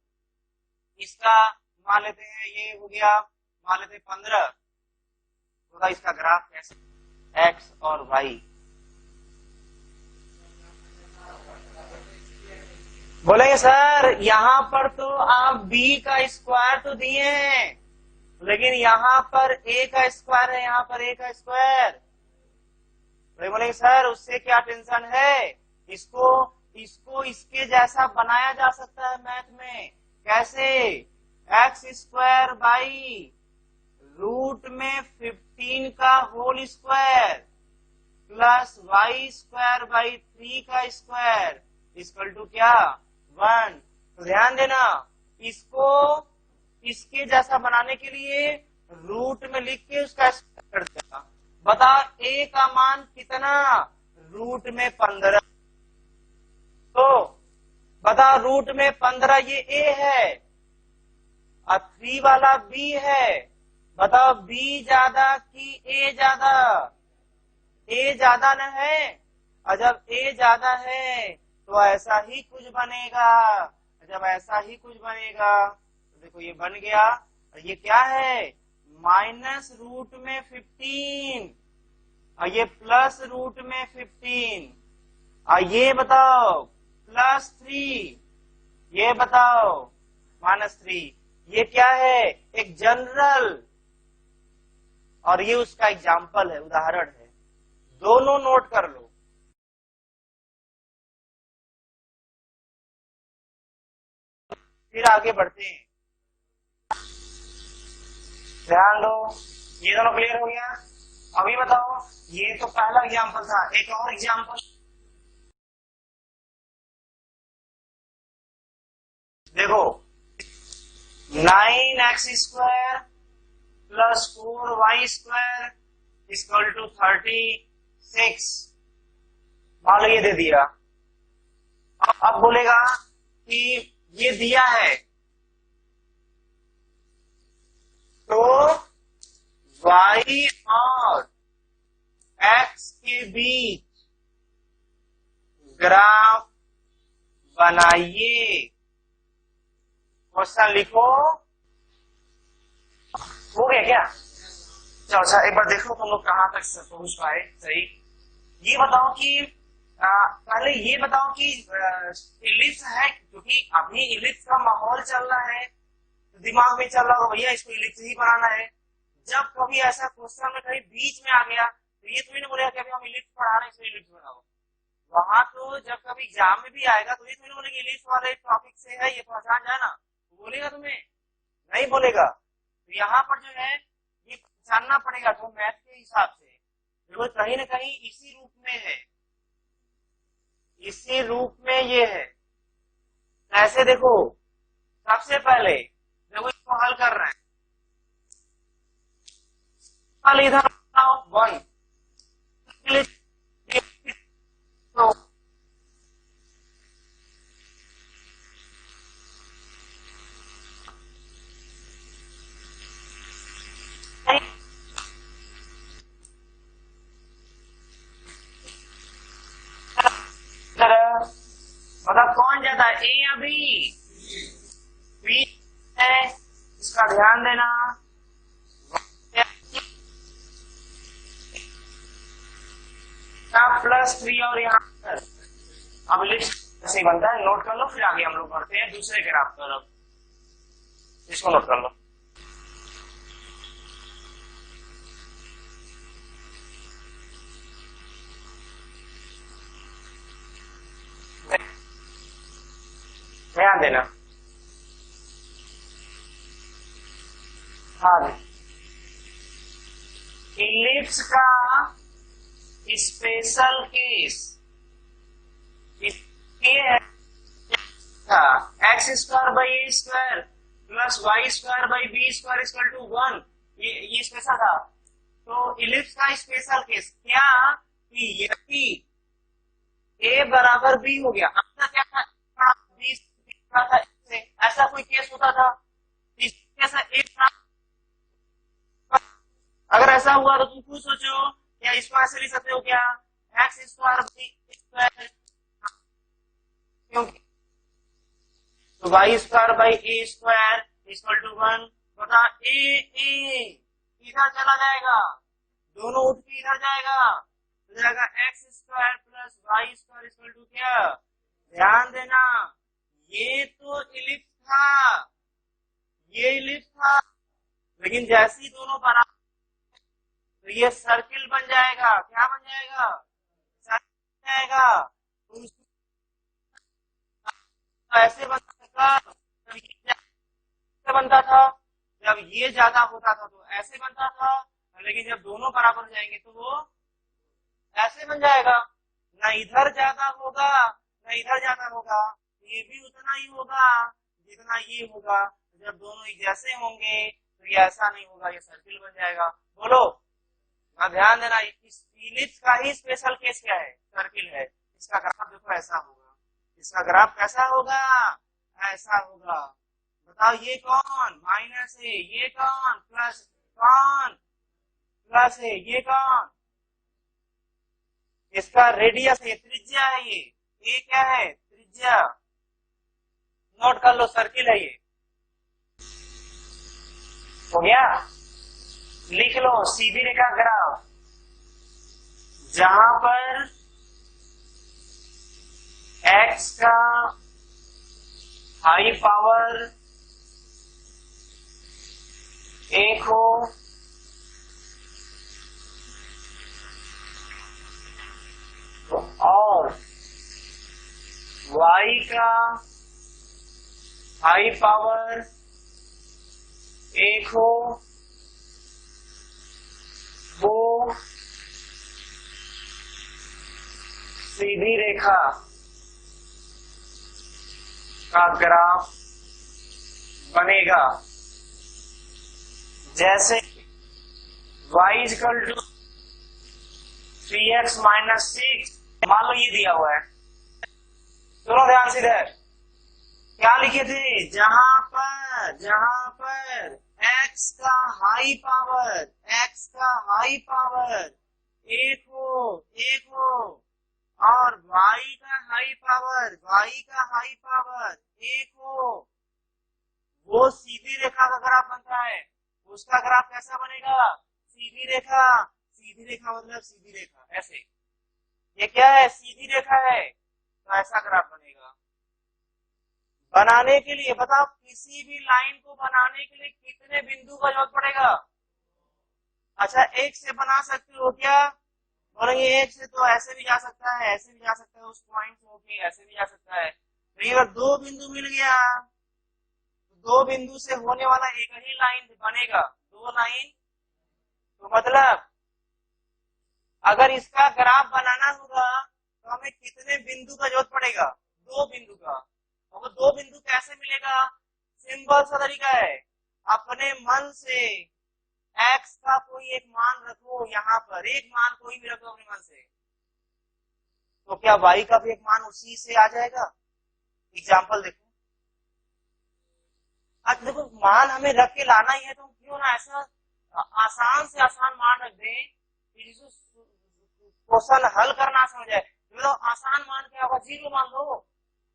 इसका मान लेते हैं, ये हो गया, मान लेते 15। तो इसका ग्राफ कैसे, x और y। बोलेंगे सर यहाँ पर तो आप b का स्क्वायर तो दिए हैं, लेकिन यहाँ पर a का स्क्वायर है, यहाँ पर a का स्क्वायर। बोलेंगे सर उससे क्या टेंशन है, इसको इसके जैसा बनाया जा सकता है मैथ में। कैसे? x² रूट में 15 का होल स्क्वायर प्लस y² 3 का स्क्वायर इक्वल टू क्या, 1। तो ध्यान देना, इसको इसके जैसा बनाने के लिए रूट में लिख के उसका स्क्वायर कर देगा। बताओ a का मान कितना, रूट में 15। तो बताओ रूट में 15 ये a है और 3 वाला b है। बताओ b ज्यादा कि a ज्यादा? a ज्यादा न है। और जब ए ज्यादा है तो ऐसा ही कुछ बनेगा। जब ऐसा ही कुछ बनेगा तो देखो ये बन गया, और ये क्या है, माइनस रूट में 15 और ये प्लस रूट में 15, और ये बताओ प्लस 3, ये बताओ -3। ये क्या है, एक जनरल, और ये उसका एग्जाम्पल है, उदाहरण है। दोनों नोट कर लो। फिर आगे बढ़ते हैं, ध्यान दो। ये दोनों क्लियर हो गया। अभी बताओ, ये तो पहला एग्जाम्पल था, एक और एग्जाम्पल देखो। 9x² plus 4y² equal to 36। मान लो ये दे दिया। अब बोलेगा कि ये दिया है तो y और x के बीच ग्राफ बनाइए। क्वेश्चन लिखो। हो गया क्या? चलो अच्छा, एक बार देखो तुम लोग कहां तक पहुंच पाए। सही। ये बताओ कि पहले ये बताओ कि इलिप्स है, क्योंकि अभी इलिप्स का माहौल चल रहा है, तो दिमाग में चल रहा होगा भैया इसको इलिप्स ही बनाना है। जब कभी ऐसा क्वेश्चन में कहीं बीच में आ गया तो ये थोड़ी ना बोलेगा कि अभी हम इलिप्स पढ़ा रहे हैं इसको इलिप्स बनाओ। वहां तो जब कभी एग्जाम में भी आएगा तो ये थोड़ी ना बोलेगा इलिप्स वाले टॉपिक से है, ये पहचान जाए ना, बोलेगा तुम्हें? नहीं बोलेगा। तो यहाँ पर जो है ये पहचानना पड़ेगा तो मैथ के हिसाब से, जो कहीं ना कहीं इसी रूप में है, इसी रूप में ये है। ऐसे देखो, सबसे पहले देखो इसको हल कर रहे हैं। इधर 1 तो मतलब कौन ज्यादा, ए या बी? बी है, इसका ध्यान देना। +3 और यहाँ पर अब लिस्ट ऐसे ही बनता है, नोट कर लो। फिर आगे हम लोग बढ़ते हैं दूसरे ग्राफ पर। अब इसको नोट कर लो। ध्यान देना। हाँ, इलिप्स का स्पेशल केस ये है, x² plus y² equal to 1। ये स्पेशल था। तो इलिप्स का स्पेशल केस क्या, कि यदि a बराबर b हो गया, अपना क्या था, b था, ऐसा कोई केस होता था, कैसा a, अगर ऐसा हुआ तो तुम खुद सोचो, क्या इसको ऐसे लिख सकते हो क्या, x²b², क्योंकि तो y² इक्वल टू 1। बता ए इधर चला जाएगा, दोनों उठ के इधर जाएगा, हो जाएगा x² plus y² equal to क्या? ध्यान देना, ये तो इलिप्स था, ये इलिप्स था, लेकिन जैसे ही दोनों बराबर तो ये सर्किल बन जाएगा। क्या बन जाएगा? सर्किल बन जाएगा। तो ऐसे बनता था, जब ये ज्यादा होता था तो ऐसे बनता था, लेकिन जब दोनों बराबर हो जाएंगे तो वो ऐसे बन जाएगा। ना इधर ज्यादा होगा ना इधर ज्यादा होगा, ये भी उतना ही होगा जितना ये होगा। जब दोनों एक जैसे होंगे तो ये ऐसा नहीं होगा, ये सर्किल बन जाएगा। बोलो ना, ध्यान देना। इलिप्स का ही स्पेशल केस क्या है? सर्किल है। इसका ग्राफ देखो ऐसा होगा, इसका ग्राफ कैसा होगा? ऐसा होगा। बताओ ये कौन माइनस है, ये कौन प्लस है, ये कौन? इसका रेडियस है, त्रिज्या है ये क्या है, त्रिज्या। नोट कर लो, सर्किल है ये। हो गया, लिख लो सीधी रेखा ग्राफ, जहां पर x का हाई पावर 1 हो और y का हाई पावर 1 हो, वो सीधी रेखा का ग्राफ बनेगा। जैसे y equal to 3x minus 6, मान लो ये दिया हुआ है, सुनो ध्यान से इधर क्या लिखे थे, जहां पर x का हाई पावर 1 हो और y का हाई पावर 1 हो, वो सीधी रेखा का ग्राफ बनता है। उसका ग्राफ कैसा बनेगा, सीधी रेखा मतलब सीधी रेखा ऐसे, ये क्या है, सीधी रेखा है, तो ऐसा ग्राफ बनेगा। बनाने के लिए बताओ, किसी भी लाइन को बनाने के लिए कितने बिंदु का जरूरत पड़ेगा। अच्छा, एक से बना सकते हो क्या, बोलेंगे एक से तो ऐसे भी जा सकता है, ऐसे भी जा सकता है, उस पॉइंट से होके ऐसे भी जा सकता है। तो अगर 2 बिंदु मिल गया, तो 2 बिंदु से होने वाला एक ही लाइन बनेगा, 2 लाइन। तो मतलब अगर इसका ग्राफ बनाना होगा तो हमें कितने बिंदु का जरूरत पड़ेगा, 2 बिंदु का। और वो 2 बिंदु कैसे मिलेगा, सिंपल सा तरीका है, अपने मन से x का कोई एक मान रखो, यहाँ पर एक मान कोई भी रखो अपने मन से, तो क्या y का भी एक मान उसी से आ जाएगा। एग्जाम्पल देखो, आज देखो मान हमें रख के लाना ही है, तो क्यों ना ऐसा आसान से आसान मान रख दें कि क्वेश्चन हल करना समझ जाए। तो आसान मान क्या होगा, 0 मान लो।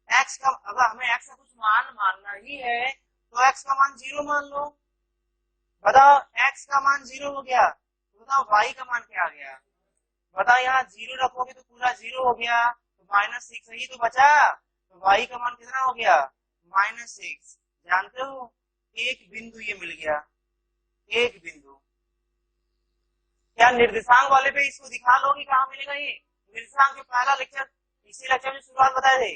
x का, अगर हमें x का कुछ मान मानना ही है तो x का मान 0 मान लो। बताओ x का मान 0 हो गया, तो बताओ y का मान क्या आ गया। बताओ यहाँ 0 रखोगे तो पूरा 0 हो गया, तो -6 ही तो बचा, तो y का मान कितना हो गया, -6। जानते हो, एक बिंदु ये मिल गया, एक बिंदु। क्या निर्देशांक वाले पे इसको दिखा लोगे कहाँ मिलेगा ये, निर्देशांक के पहला लेक्चर, इसी लेक्चर में शुरुआत बताए थे।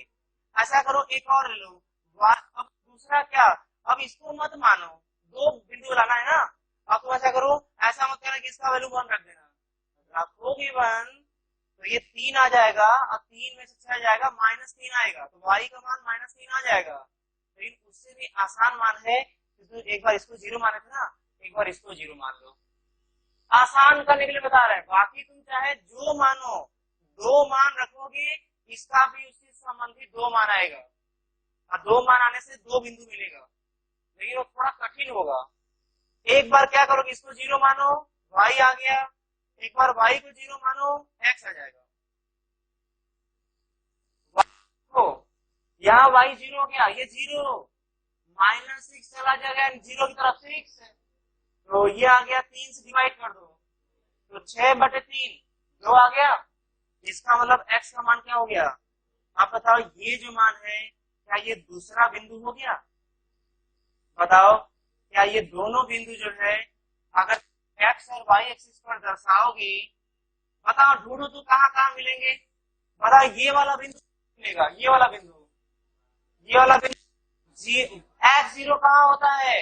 ऐसा करो, एक और ले लो, अब दूसरा क्या, अब इसको मत मानो, 2 बिंदु लाना है ना। अब तुम ऐसा करो, ऐसा मत करना कि इसका वैल्यू 1 रख देना, रखोगे 1 तो ये 3 आ जाएगा, अब 3 में से 6 जाएगा, -3 आएगा, तो y का मान -3 आ जाएगा। लेकिन उससे भी आसान मान है, तो एक बार इसको 0 माने थे ना, एक बार इसको 0 मान लो, आसान करने के लिए बता रहे हैं। बाकी तुम चाहे जो मानो, 2 मान रखोगे, इसका भी उससे संबंधित 2 मान आएगा, और 2 मान आने से 2 बिंदु मिलेगा, लेकिन वो थोड़ा कठिन होगा। एक बार क्या करोगे, इसको 0 मानो, y आ गया, एक बार y को 0 मानो, x आ जाएगा। यहाँ y 0 हो गया, ये 0, -6 चला जाएगा 0 की तरफ 6, तो ये आ गया, 3 से डिवाइड कर दो, तो 6/3 2 आ गया। इसका मतलब x का मान क्या हो गया, आप बताओ, ये जो मान है क्या ये दूसरा बिंदु हो गया। बताओ, क्या ये दोनों बिंदु जो है, अगर x और y एक्सिस पर दर्शाओगे, बताओ ढूंढो तो कहाँ कहाँ मिलेंगे। बताओ, ये वाला बिंदु मिलेगा, ये वाला बिंदु x0 कहाँ होता है,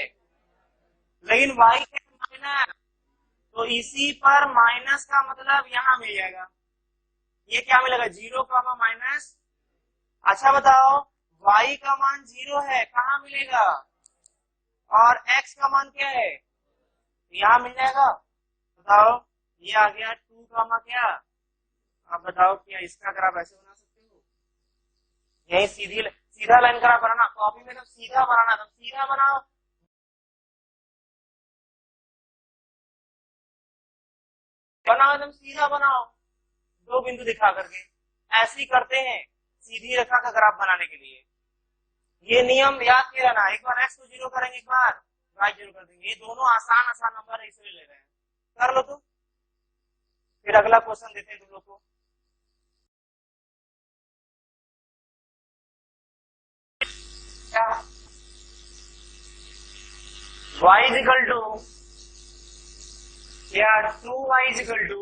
लेकिन y के माइनस, तो इसी पर माइनस का मतलब यहाँ मिल जाएगा, ये क्या मिलेगा, 0, -। अच्छा बताओ, y का मान 0 है, कहाँ मिलेगा, और x का मान क्या है, यहाँ मिल जाएगा। बताओ, ये आ गया 2, क्या। अब बताओ, क्या इसका ग्राफ ऐसे बना सकते हो, यही सीधा लाइन ग्राफ बनाना, कॉपी में तो सीधा बनाना, तो सीधा बनाओ, एकदम सीधा बनाओ, दो बिंदु दिखा करके। ऐसे ही करते हैं सीधी रेखा का ग्राफ बनाने के लिए। ये नियम याद के रहना, एक बार x को 0 करेंगे, एक बार y 0 कर देंगे। ये दोनों आसान आसान नंबर है, इसलिए ले रहे हैं। कर लो तो फिर अगला क्वेश्चन देते हैं तुम लोग को। क्या y इज इक्वल टू या 2y is equal to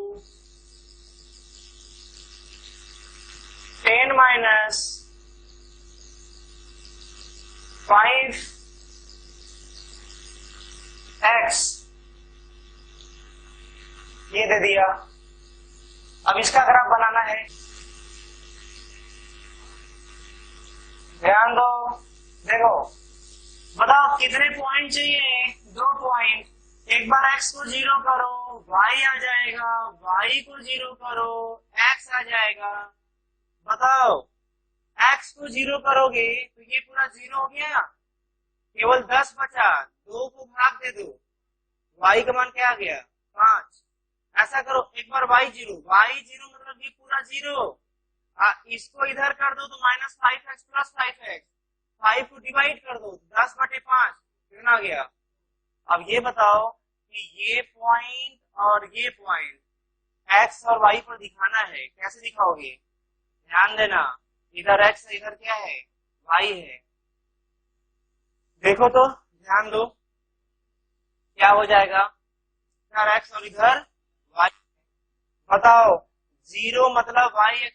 10 minus 5x ये दे दिया। अब इसका ग्राफ बनाना है, ध्यान दो। देखो बताओ कितने पॉइंट चाहिए, 2 पॉइंट। एक बार x को 0 करो y आ जाएगा, y को 0 करो x आ जाएगा। बताओ x को 0 करोगे तो ये पूरा 0 हो गया, केवल 10 बचा, 2 को भाग दे दो, y का मान क्या आ गया 5। ऐसा करो एक बार y 0 मतलब ये पूरा 0, इसको इधर कर दो तो माइनस 5x प्लस 5x, 5 को डिवाइड कर दो 10/5 कितना गया। अब ये बताओ कि ये पॉइंट और ये पॉइंट x और y पर दिखाना है, कैसे दिखाओगे। ध्यान देना, इधर x है इधर क्या है y है। देखो तो ध्यान दो क्या हो जाएगा, इधर x और इधर y। बताओ 0 मतलब y²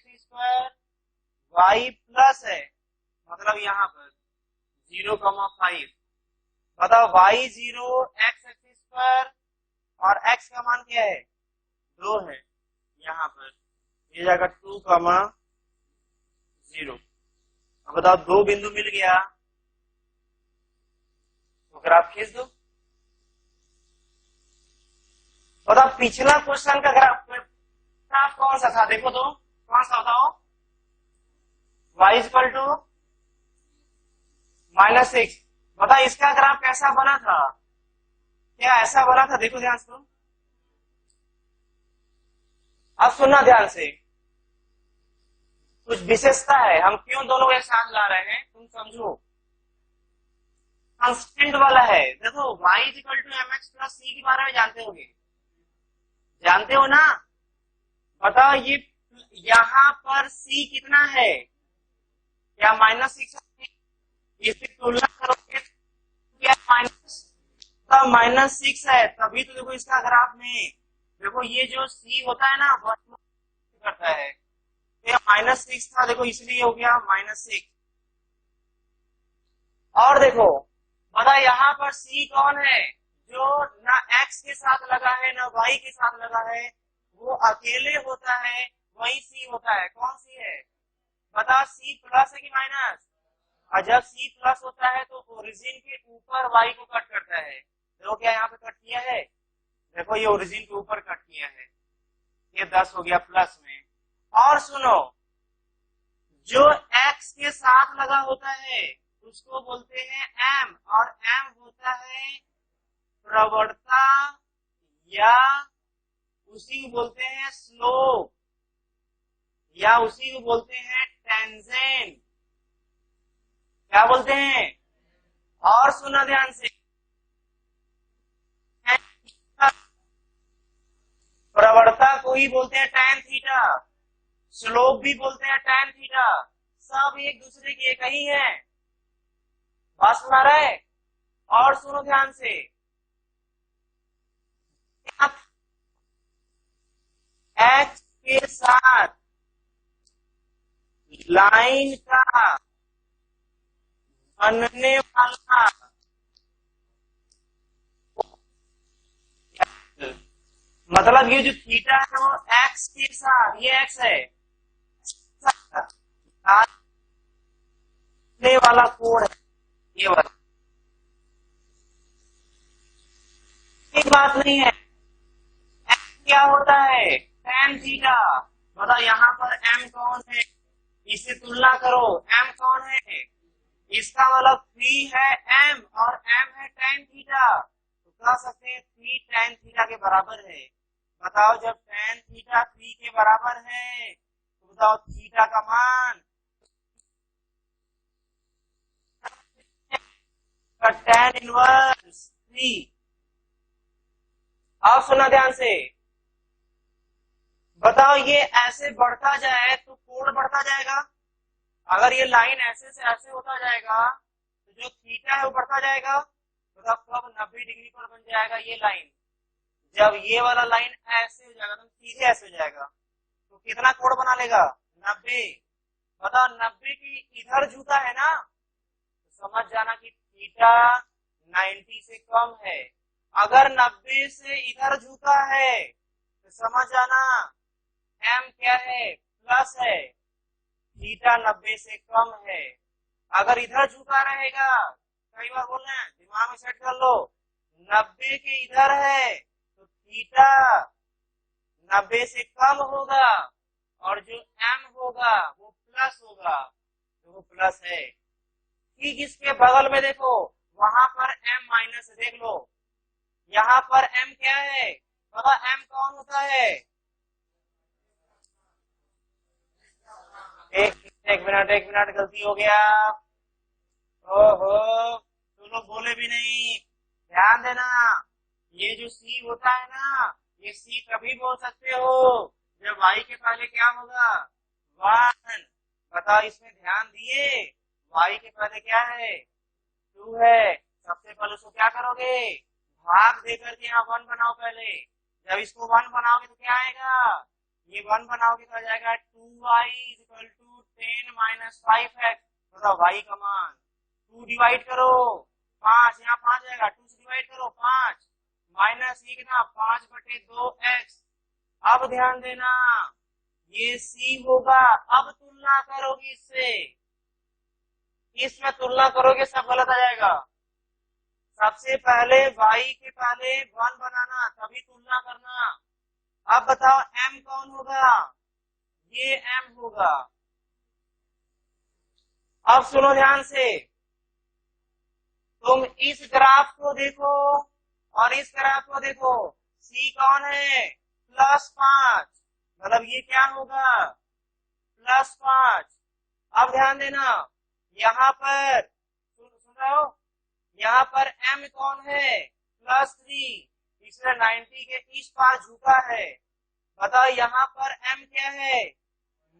y प्लस है, मतलब यहाँ पर 0,5। बताओ y0 x² और x का मान क्या है 2 है, यहाँ पर ये जाएगा 2,0। अब बताओ 2 बिंदु मिल गया तो ग्राफ खींच दो। बताओ पिछला क्वेश्चन का ग्राफ कौन सा था, देखो तो कौन सा बताओ। y equal to -6। बताओ इसका ग्राफ कैसा बना था, क्या ऐसा बना था, देखो ध्यान से। अब सुनना ध्यान से, कुछ विशेषता है, हम क्यों दोनों एक साथ ला रहे हैं तुम समझो। कांस्टेंट वाला है, देखो y equal to mx plus c के बारे में जानते होगे, जानते हो ना। बताओ ये यहाँ पर c कितना है, क्या -6, इसकी तुलना करोगे क्या -6 है, तभी तो देखो इसका ग्राफ में देखो ये जो c होता है ना वो करता है, तो -6 था देखो इसलिए हो गया -6। और देखो बता यहाँ पर c कौन है, जो ना x के साथ लगा है ना y के साथ लगा है, वो अकेले होता है वही c होता है। कौन सी है बता, c प्लस है कि माइनस। और जब c प्लस होता है तो ओरिजिन के ऊपर y को कट करता है। देखो क्या यहाँ पे कट किया है, देखो ये ओरिजिन के ऊपर कट किया है, ये 10 हो गया प्लस में। और सुनो जो x के साथ लगा होता है उसको बोलते हैं m, और m होता है प्रवणता या उसी को बोलते हैं स्लोप या उसी को बोलते हैं टेंजेंट। क्या बोलते हैं, और सुना ध्यान से, प्रवणता को ही बोलते हैं tan थीटा, स्लोप भी बोलते हैं tan थीटा, सब एक दूसरे के एक ही है। बात सुना रहे। और सुनो ध्यान से, x के साथ लाइन का बनने वाला मतलब ये जो थीटा है वो x के साथ, ये x है वाला कोण है, ये वाला एक बात नहीं है। x क्या होता है tan थीटा। मतलब यहाँ पर m कौन है, इससे तुलना करो, m कौन है, इसका मतलब 3 है m और m है tan थीटा, तो कह सकते हैं 3 tan थीटा के बराबर है। बताओ जब tan थीटा 3 के बराबर है तो बताओ थीटा का मान tan इनवर्स 3। अब सुना ध्यान से, बताओ ये ऐसे बढ़ता जाए तो कोण बढ़ता जाएगा। अगर ये लाइन ऐसे से ऐसे होता जाएगा तो जो थीटा है वो बढ़ता जाएगा। तो कब 90 डिग्री पर बन जाएगा ये लाइन, जब ये वाला लाइन ऐसे हो जाएगा तो सीधे ऐसे हो जाएगा तो कितना कोण बना लेगा 90। बताओ 90 की इधर झुका है ना, तो समझ जाना कि थीटा 90 से कम है। अगर 90 से इधर झुका है तो समझ जाना m क्या है प्लस है, थीटा 90 से कम है। अगर इधर झुका रहेगा, कई बार बोल रहे हैं दिमाग में सेट कर लो, 90 के इधर है तो थीटा 90 से कम होगा और जो m होगा वो प्लस होगा, तो वो प्लस है। ठीक इसके बगल में देखो वहां पर m माइनस, देख लो यहाँ पर m क्या है, बाबा m कौन होता है, एक मिनट गलती हो गया। ओहो तुम लोग बोले भी नहीं, ध्यान देना। ये जो c होता है ना, ये c कभी बोल सकते हो जब y के पहले क्या होगा 1। बताओ इसमें ध्यान दिए, y के पहले क्या है 2 है। सबसे पहले उसको क्या करोगे, भाग दे करके यहाँ 1 बनाओ पहले। जब इसको 1 बनाओगे तो क्या आएगा, ये 1 बनाओगे तो आ जाएगा 2y = 10 - 5x। बताओ y का मान 2 डिवाइड करो 5, यहाँ 5 आएगा, 2 से डिवाइड करो 5 माइनस ये कितना 5/2x। अब ध्यान देना ये c होगा। अब तुलना करोगे इससे, इसमें तुलना करोगे सब गलत आ जाएगा। सबसे पहले y के पहले 1 बनाना तभी तुलना करना। अब बताओ m कौन होगा, ये m होगा। अब सुनो ध्यान से, तुम इस ग्राफ को देखो और इस ग्राफ को देखो, c कौन है +5, मतलब ये क्या होगा +5। अब ध्यान देना यहाँ पर सुन रहे हो, यहाँ पर m कौन है +3, इसमें 90 के इस पार झुका है। बताओ यहाँ पर m क्या है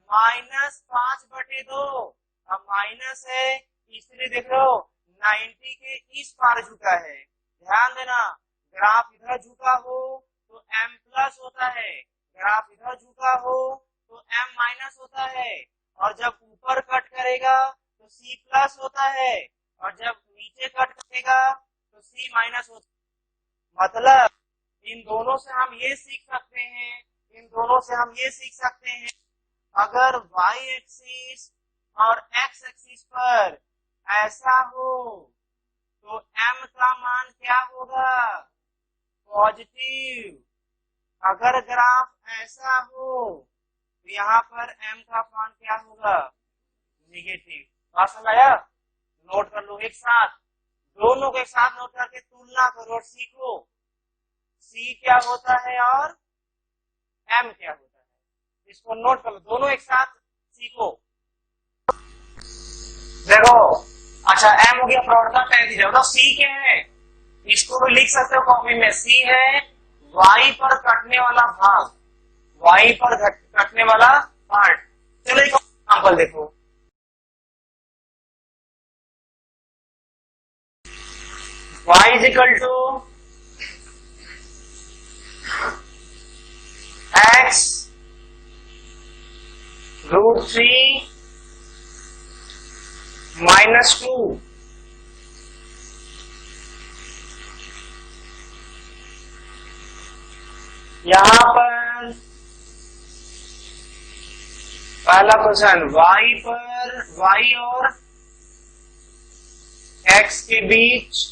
-5/2। अब माइनस है इसलिए देख रहे हो 90 के इस पार झुका है। ध्यान देना ग्राफ इधर झुका हो तो m प्लस होता है, ग्राफ इधर झुका हो तो m माइनस होता है, और जब ऊपर कट करेगा तो c प्लस होता है, और जब नीचे कट करेगा तो c माइनस होता है। मतलब इन दोनों से हम ये सीख सकते हैं, इन दोनों से हम ये सीख सकते हैं, अगर y एक्सिस और x एक्सिस पर ऐसा हो तो m का मान क्या होगा पॉजिटिव। अगर ग्राफ ऐसा हो तो यहाँ पर m का मान क्या होगा नेगेटिव। बात समझ आया, नोट कर लो एक साथ, दोनों के साथ नोट करके तुलना करो और सीखो c क्या होता है और m क्या होता है। इसको नोट कर लो, दोनों एक साथ सीखो। देखो अच्छा m हो गया प्रवणता तय थीटा, बताओ c क्या है, इसको भी लिख सकते हो कॉपी में, c है y पर कटने वाला भाग, y पर कटने वाला पार्ट। चलो एक एग्जांपल देखो, y = x √3 - 2। यहां पर पहला क्वेश्चन y और x के बीच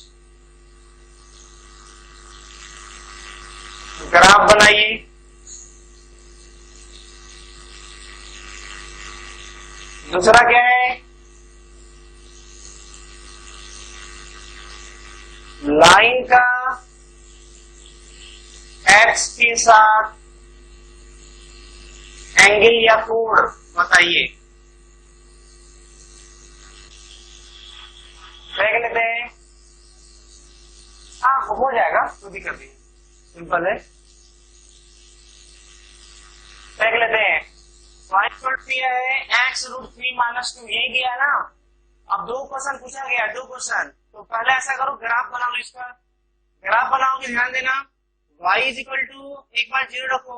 ग्राफ बनाइए। दूसरा क्या है, लाइन का x के साथ एंगल या कोण बताइए, देख लेते हैं। हाँ हो जाएगा, कोई दिक्कत नहीं, सिंपल है, देख लेते हैं। y है x√3 - 2, यही गया ना। अब दो क्वेश्चन पूछा गया, दो क्वेश्चन, तो पहले ऐसा करो ग्राफ बना लो इसका। ग्राफ बनाओगे ध्यान देना, y एक बार 0 रखो,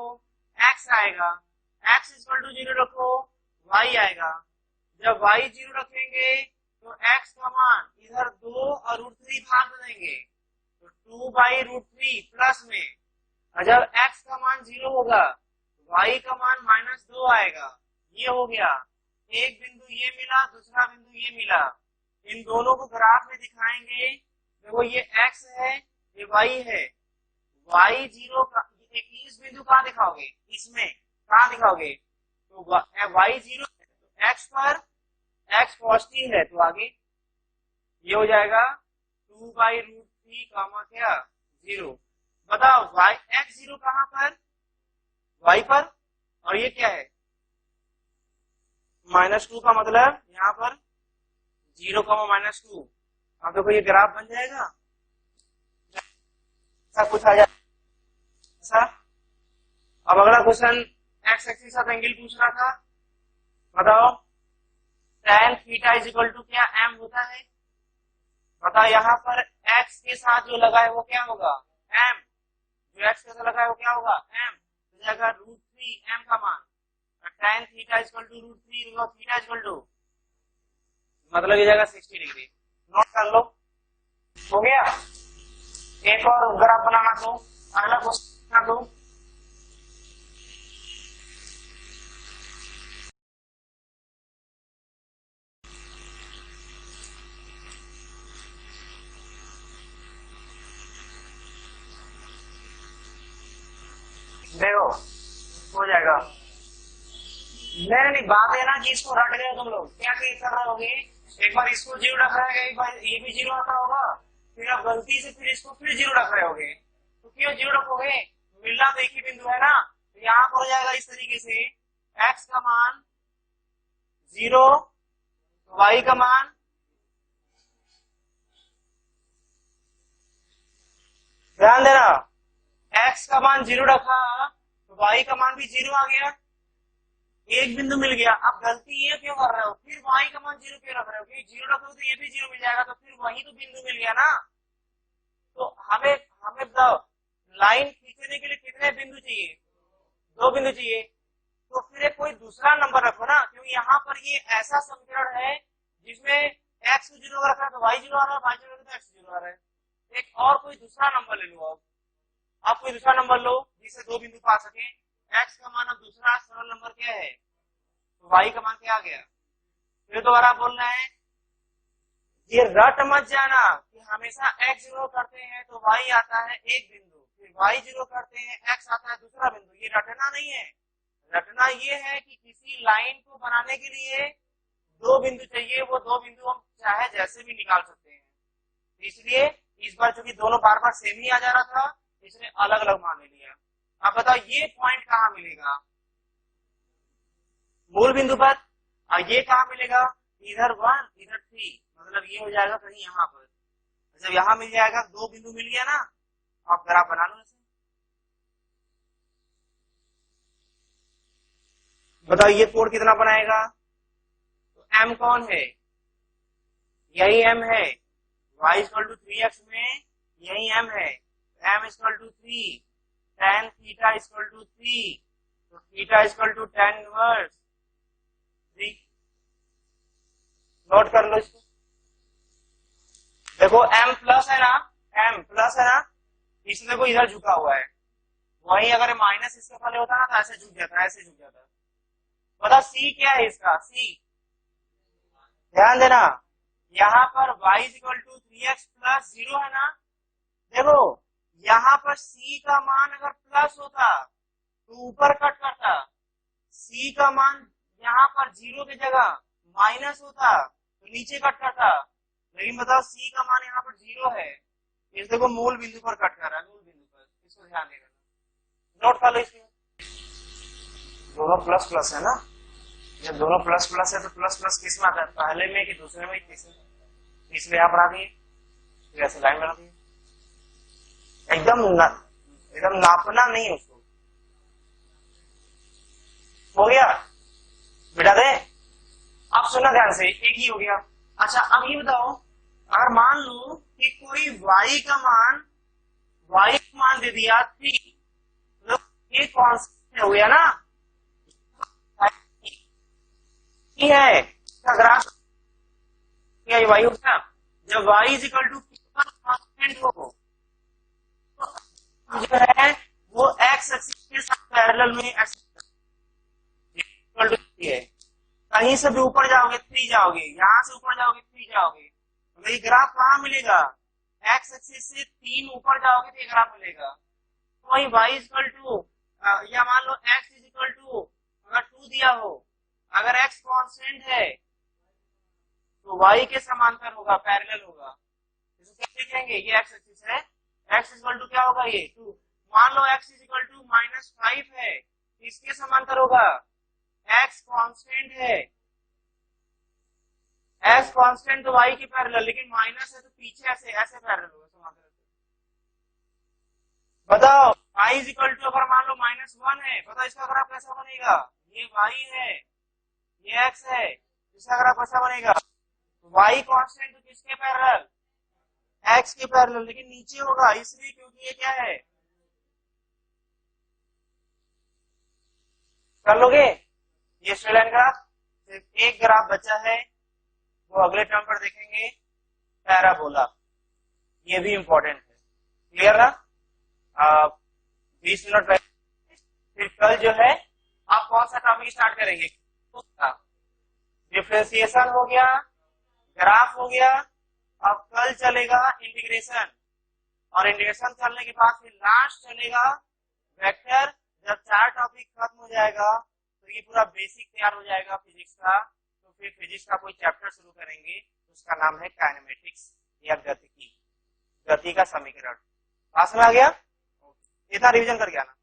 x आएगा, x 0 रखो, y आएगा। जब y 0 रखेंगे तो x का मान इधर 2 और √3 भाग देंगे, तो 2/√3 प्लस में, और जब x का मान 0 होगा y का मान -2 आएगा। ये हो गया, एक बिंदु ये मिला, दूसरा बिंदु ये मिला, इन दोनों को ग्राफ में दिखाएंगे। देखो ये x है, ये y है, y0 का इस बिंदु कहाँ दिखाओगे, इसमें कहाँ दिखाओगे, तो y0 x पर, x पॉजिटिव है तो आगे ये हो जाएगा 2/√3 क्या 0। बताओ x0 कहाँ पर, y पर, और ये क्या है -2 का मतलब यहाँ पर 0, -2। अब देखो ये ग्राफ बन जाएगा, ऐसा कुछ आ जाएगा। अब अगला क्वेश्चन x एक्सिस के साथ एंगल पूछ रहा था, बताओ tan θ क्या m होता है। बताओ यहाँ पर x के साथ जो लगा है वो क्या होगा m, जो x के साथ लगा है वो क्या होगा m, तो जाएगा √3 m का मान, tan θ √3 मतलब ये जाएगा 60 डिग्री। नोट कर लो, हो गया। एक और ग्राफ बनाना दो, अगला क्वेश्चन दो। देखो हो जाएगा। नहीं बात है ना कि इसको रट गए तुम लोग, क्या कर रहे होगे, एक बार इसको 0 रख रहा है, एक बार ये भी 0 रखा होगा, फिर आप गलती से फिर इसको फिर 0 रख रहे होगे। तो क्यों 0 रखोगे, मिलना तो एक ही बिंदु है ना। तो यहाँ पर हो जाएगा इस तरीके से, x का मान 0, y का मान ध्यान देना, x का मान 0 रखा तो y का मान भी 0 आ गया, एक बिंदु मिल गया। अब गलती ये क्यों कर रहे हो, फिर y का मान 0 क्यों रख रहे हो, क्योंकि 0 रखोगे तो ये भी 0 मिल जाएगा, तो फिर वही तो बिंदु मिल गया ना। तो हमें लाइन खींचने के लिए कितने बिंदु चाहिए, 2 बिंदु चाहिए। तो फिर कोई दूसरा नंबर रखो ना, क्योंकि यहाँ पर ये ऐसा समीकरण है जिसमें x 0 रखा है तो y 0 आ रहा है, y 0 तो x 0 आ रहा है। एक और कोई दूसरा नंबर ले लो, आप कोई दूसरा नंबर लो जिससे 2 बिंदु पा सके। x का मान अब दूसरा सरल नंबर क्या है, तो y का मान क्या आ गया। फिर दोबारा बोलना है, ये रट मत जाना कि हमेशा x 0 करते हैं तो y आता है एक बिंदु, फिर y 0 करते हैं x आता है दूसरा बिंदु। ये रटना नहीं है, रटना ये है कि किसी लाइन को बनाने के लिए 2 बिंदु चाहिए, वो 2 बिंदु हम चाहे जैसे भी निकाल सकते हैं। इसलिए इस बार चूंकि दोनों बार बार सेम ही आ जा रहा था, इसने अलग अलग मान ले लिया। अब बताओ ये पॉइंट कहाँ मिलेगा, मूल बिंदु पर, और ये कहाँ मिलेगा, इधर 1 इधर 3, मतलब ये हो जाएगा कहीं यहाँ पर। जब यहाँ मिल जाएगा, 2 बिंदु मिल गया ना, आप ग्राफ बना लो इसे। बताओ ये कोण कितना बनाएगा, तो m कौन है, यही m है, y 3x में यही m है, m 3, tan θ 3, तो θ tan इनवर्स 3। नोट कर लो इसको। देखो m प्लस है ना, m प्लस है ना, इसमें को इधर झुका हुआ है, वही अगर माइनस इसके पहले होता ना तो ऐसे झुक जाता, ऐसे झुक जाता। बताओ c क्या है इसका, c ध्यान देना, यहाँ पर y 3x प्लस 0 है ना। देखो यहाँ पर c का मान अगर प्लस होता तो ऊपर कट करता, c का मान यहाँ पर 0 की जगह माइनस होता तो नीचे कट करता, लेकिन बताओ c का मान यहाँ पर 0 है, इस देखो मूल बिंदु पर कट कर रहा है, मूल बिंदु पर, इसको ध्यान देना। नोट कर लो इसमें, दोनों प्लस प्लस है ना, जब दोनों प्लस प्लस है तो प्लस प्लस किस में आता है, पहले में कि दूसरे में, तीसरे यहाँ बढ़ा दिए, फिर ऐसे लाइन बढ़ा दिए, एकदम नापना नहीं उसको। हो गया बेटा दे, अब सुनना ध्यान से, एक ही हो गया। अच्छा अब ये बताओ, अगर मान लो कि कोई y का मान दे दिया 3, तो ये कॉन्स्टेंट हो गया ना, है ग्राफ क्या y हो गया। जब y is equal to constant हो तो जो है वो x एक्सिस के साथ पैरेलल में x इक्वल टू है, कहीं से भी ऊपर जाओगे 3 जाओगे, यहां से ऊपर जाओगे 3 जाओगे, तो ये ग्राफ कहां मिलेगा, x एक्सिस से 3 ऊपर जाओगे तो ये ग्राफ मिलेगा। तो वही y इक्वल टू, या मान लो x इज इक्वल टू अगर 2 दिया हो, अगर x कांस्टेंट है तो y के समांतर होगा, पैरेलल होगा। इसको कैसे लिखेंगे, ये x एक्सिस है, x इक्वल टू क्या होगा ये 2, मान लो x इज इक्वल टू -5 है, इसके समांतर होगा, x कांस्टेंट है, x कांस्टेंट तो y की पैरेलल, लेकिन माइनस है तो पीछे ऐसे पैरेलल होगा समांतर। बताओ y इज इक्वल टू अगर मान लो -1 है, बताओ इसका ग्राफ कैसा बनेगा, ये y है ये x है, इसका ग्राफ कैसा बनेगा, y कांस्टेंट तो किसके पैरेलल, x के पैरेलल, लेकिन नीचे होगा इसलिए क्योंकि ये क्या है, कर लोगे ये स्ट्रेट लाइन ग्राफ। सिर्फ एक ग्राफ बचा है, वो अगले टर्म पर देखेंगे, पैराबोला, ये भी इंपॉर्टेंट है, क्लियर ना। 20 मिनट पहले, फिर कल जो है आप कौन सा टॉपिक स्टार्ट करेंगे, डिफरेंशिएशन हो गया, ग्राफ हो गया, अब कल चलेगा इंटीग्रेशन, और इंटीग्रेशन चलने के बाद फिर लास्ट चलेगा वेक्टर। जब 4 टॉपिक खत्म हो जाएगा तो ये पूरा बेसिक तैयार हो जाएगा फिजिक्स का, तो फिर फिजिक्स का कोई चैप्टर शुरू करेंगे, उसका नाम है काइनेमेटिक्स या गति का समीकरण। पास में आ गया, इतना रिवीजन करके आना।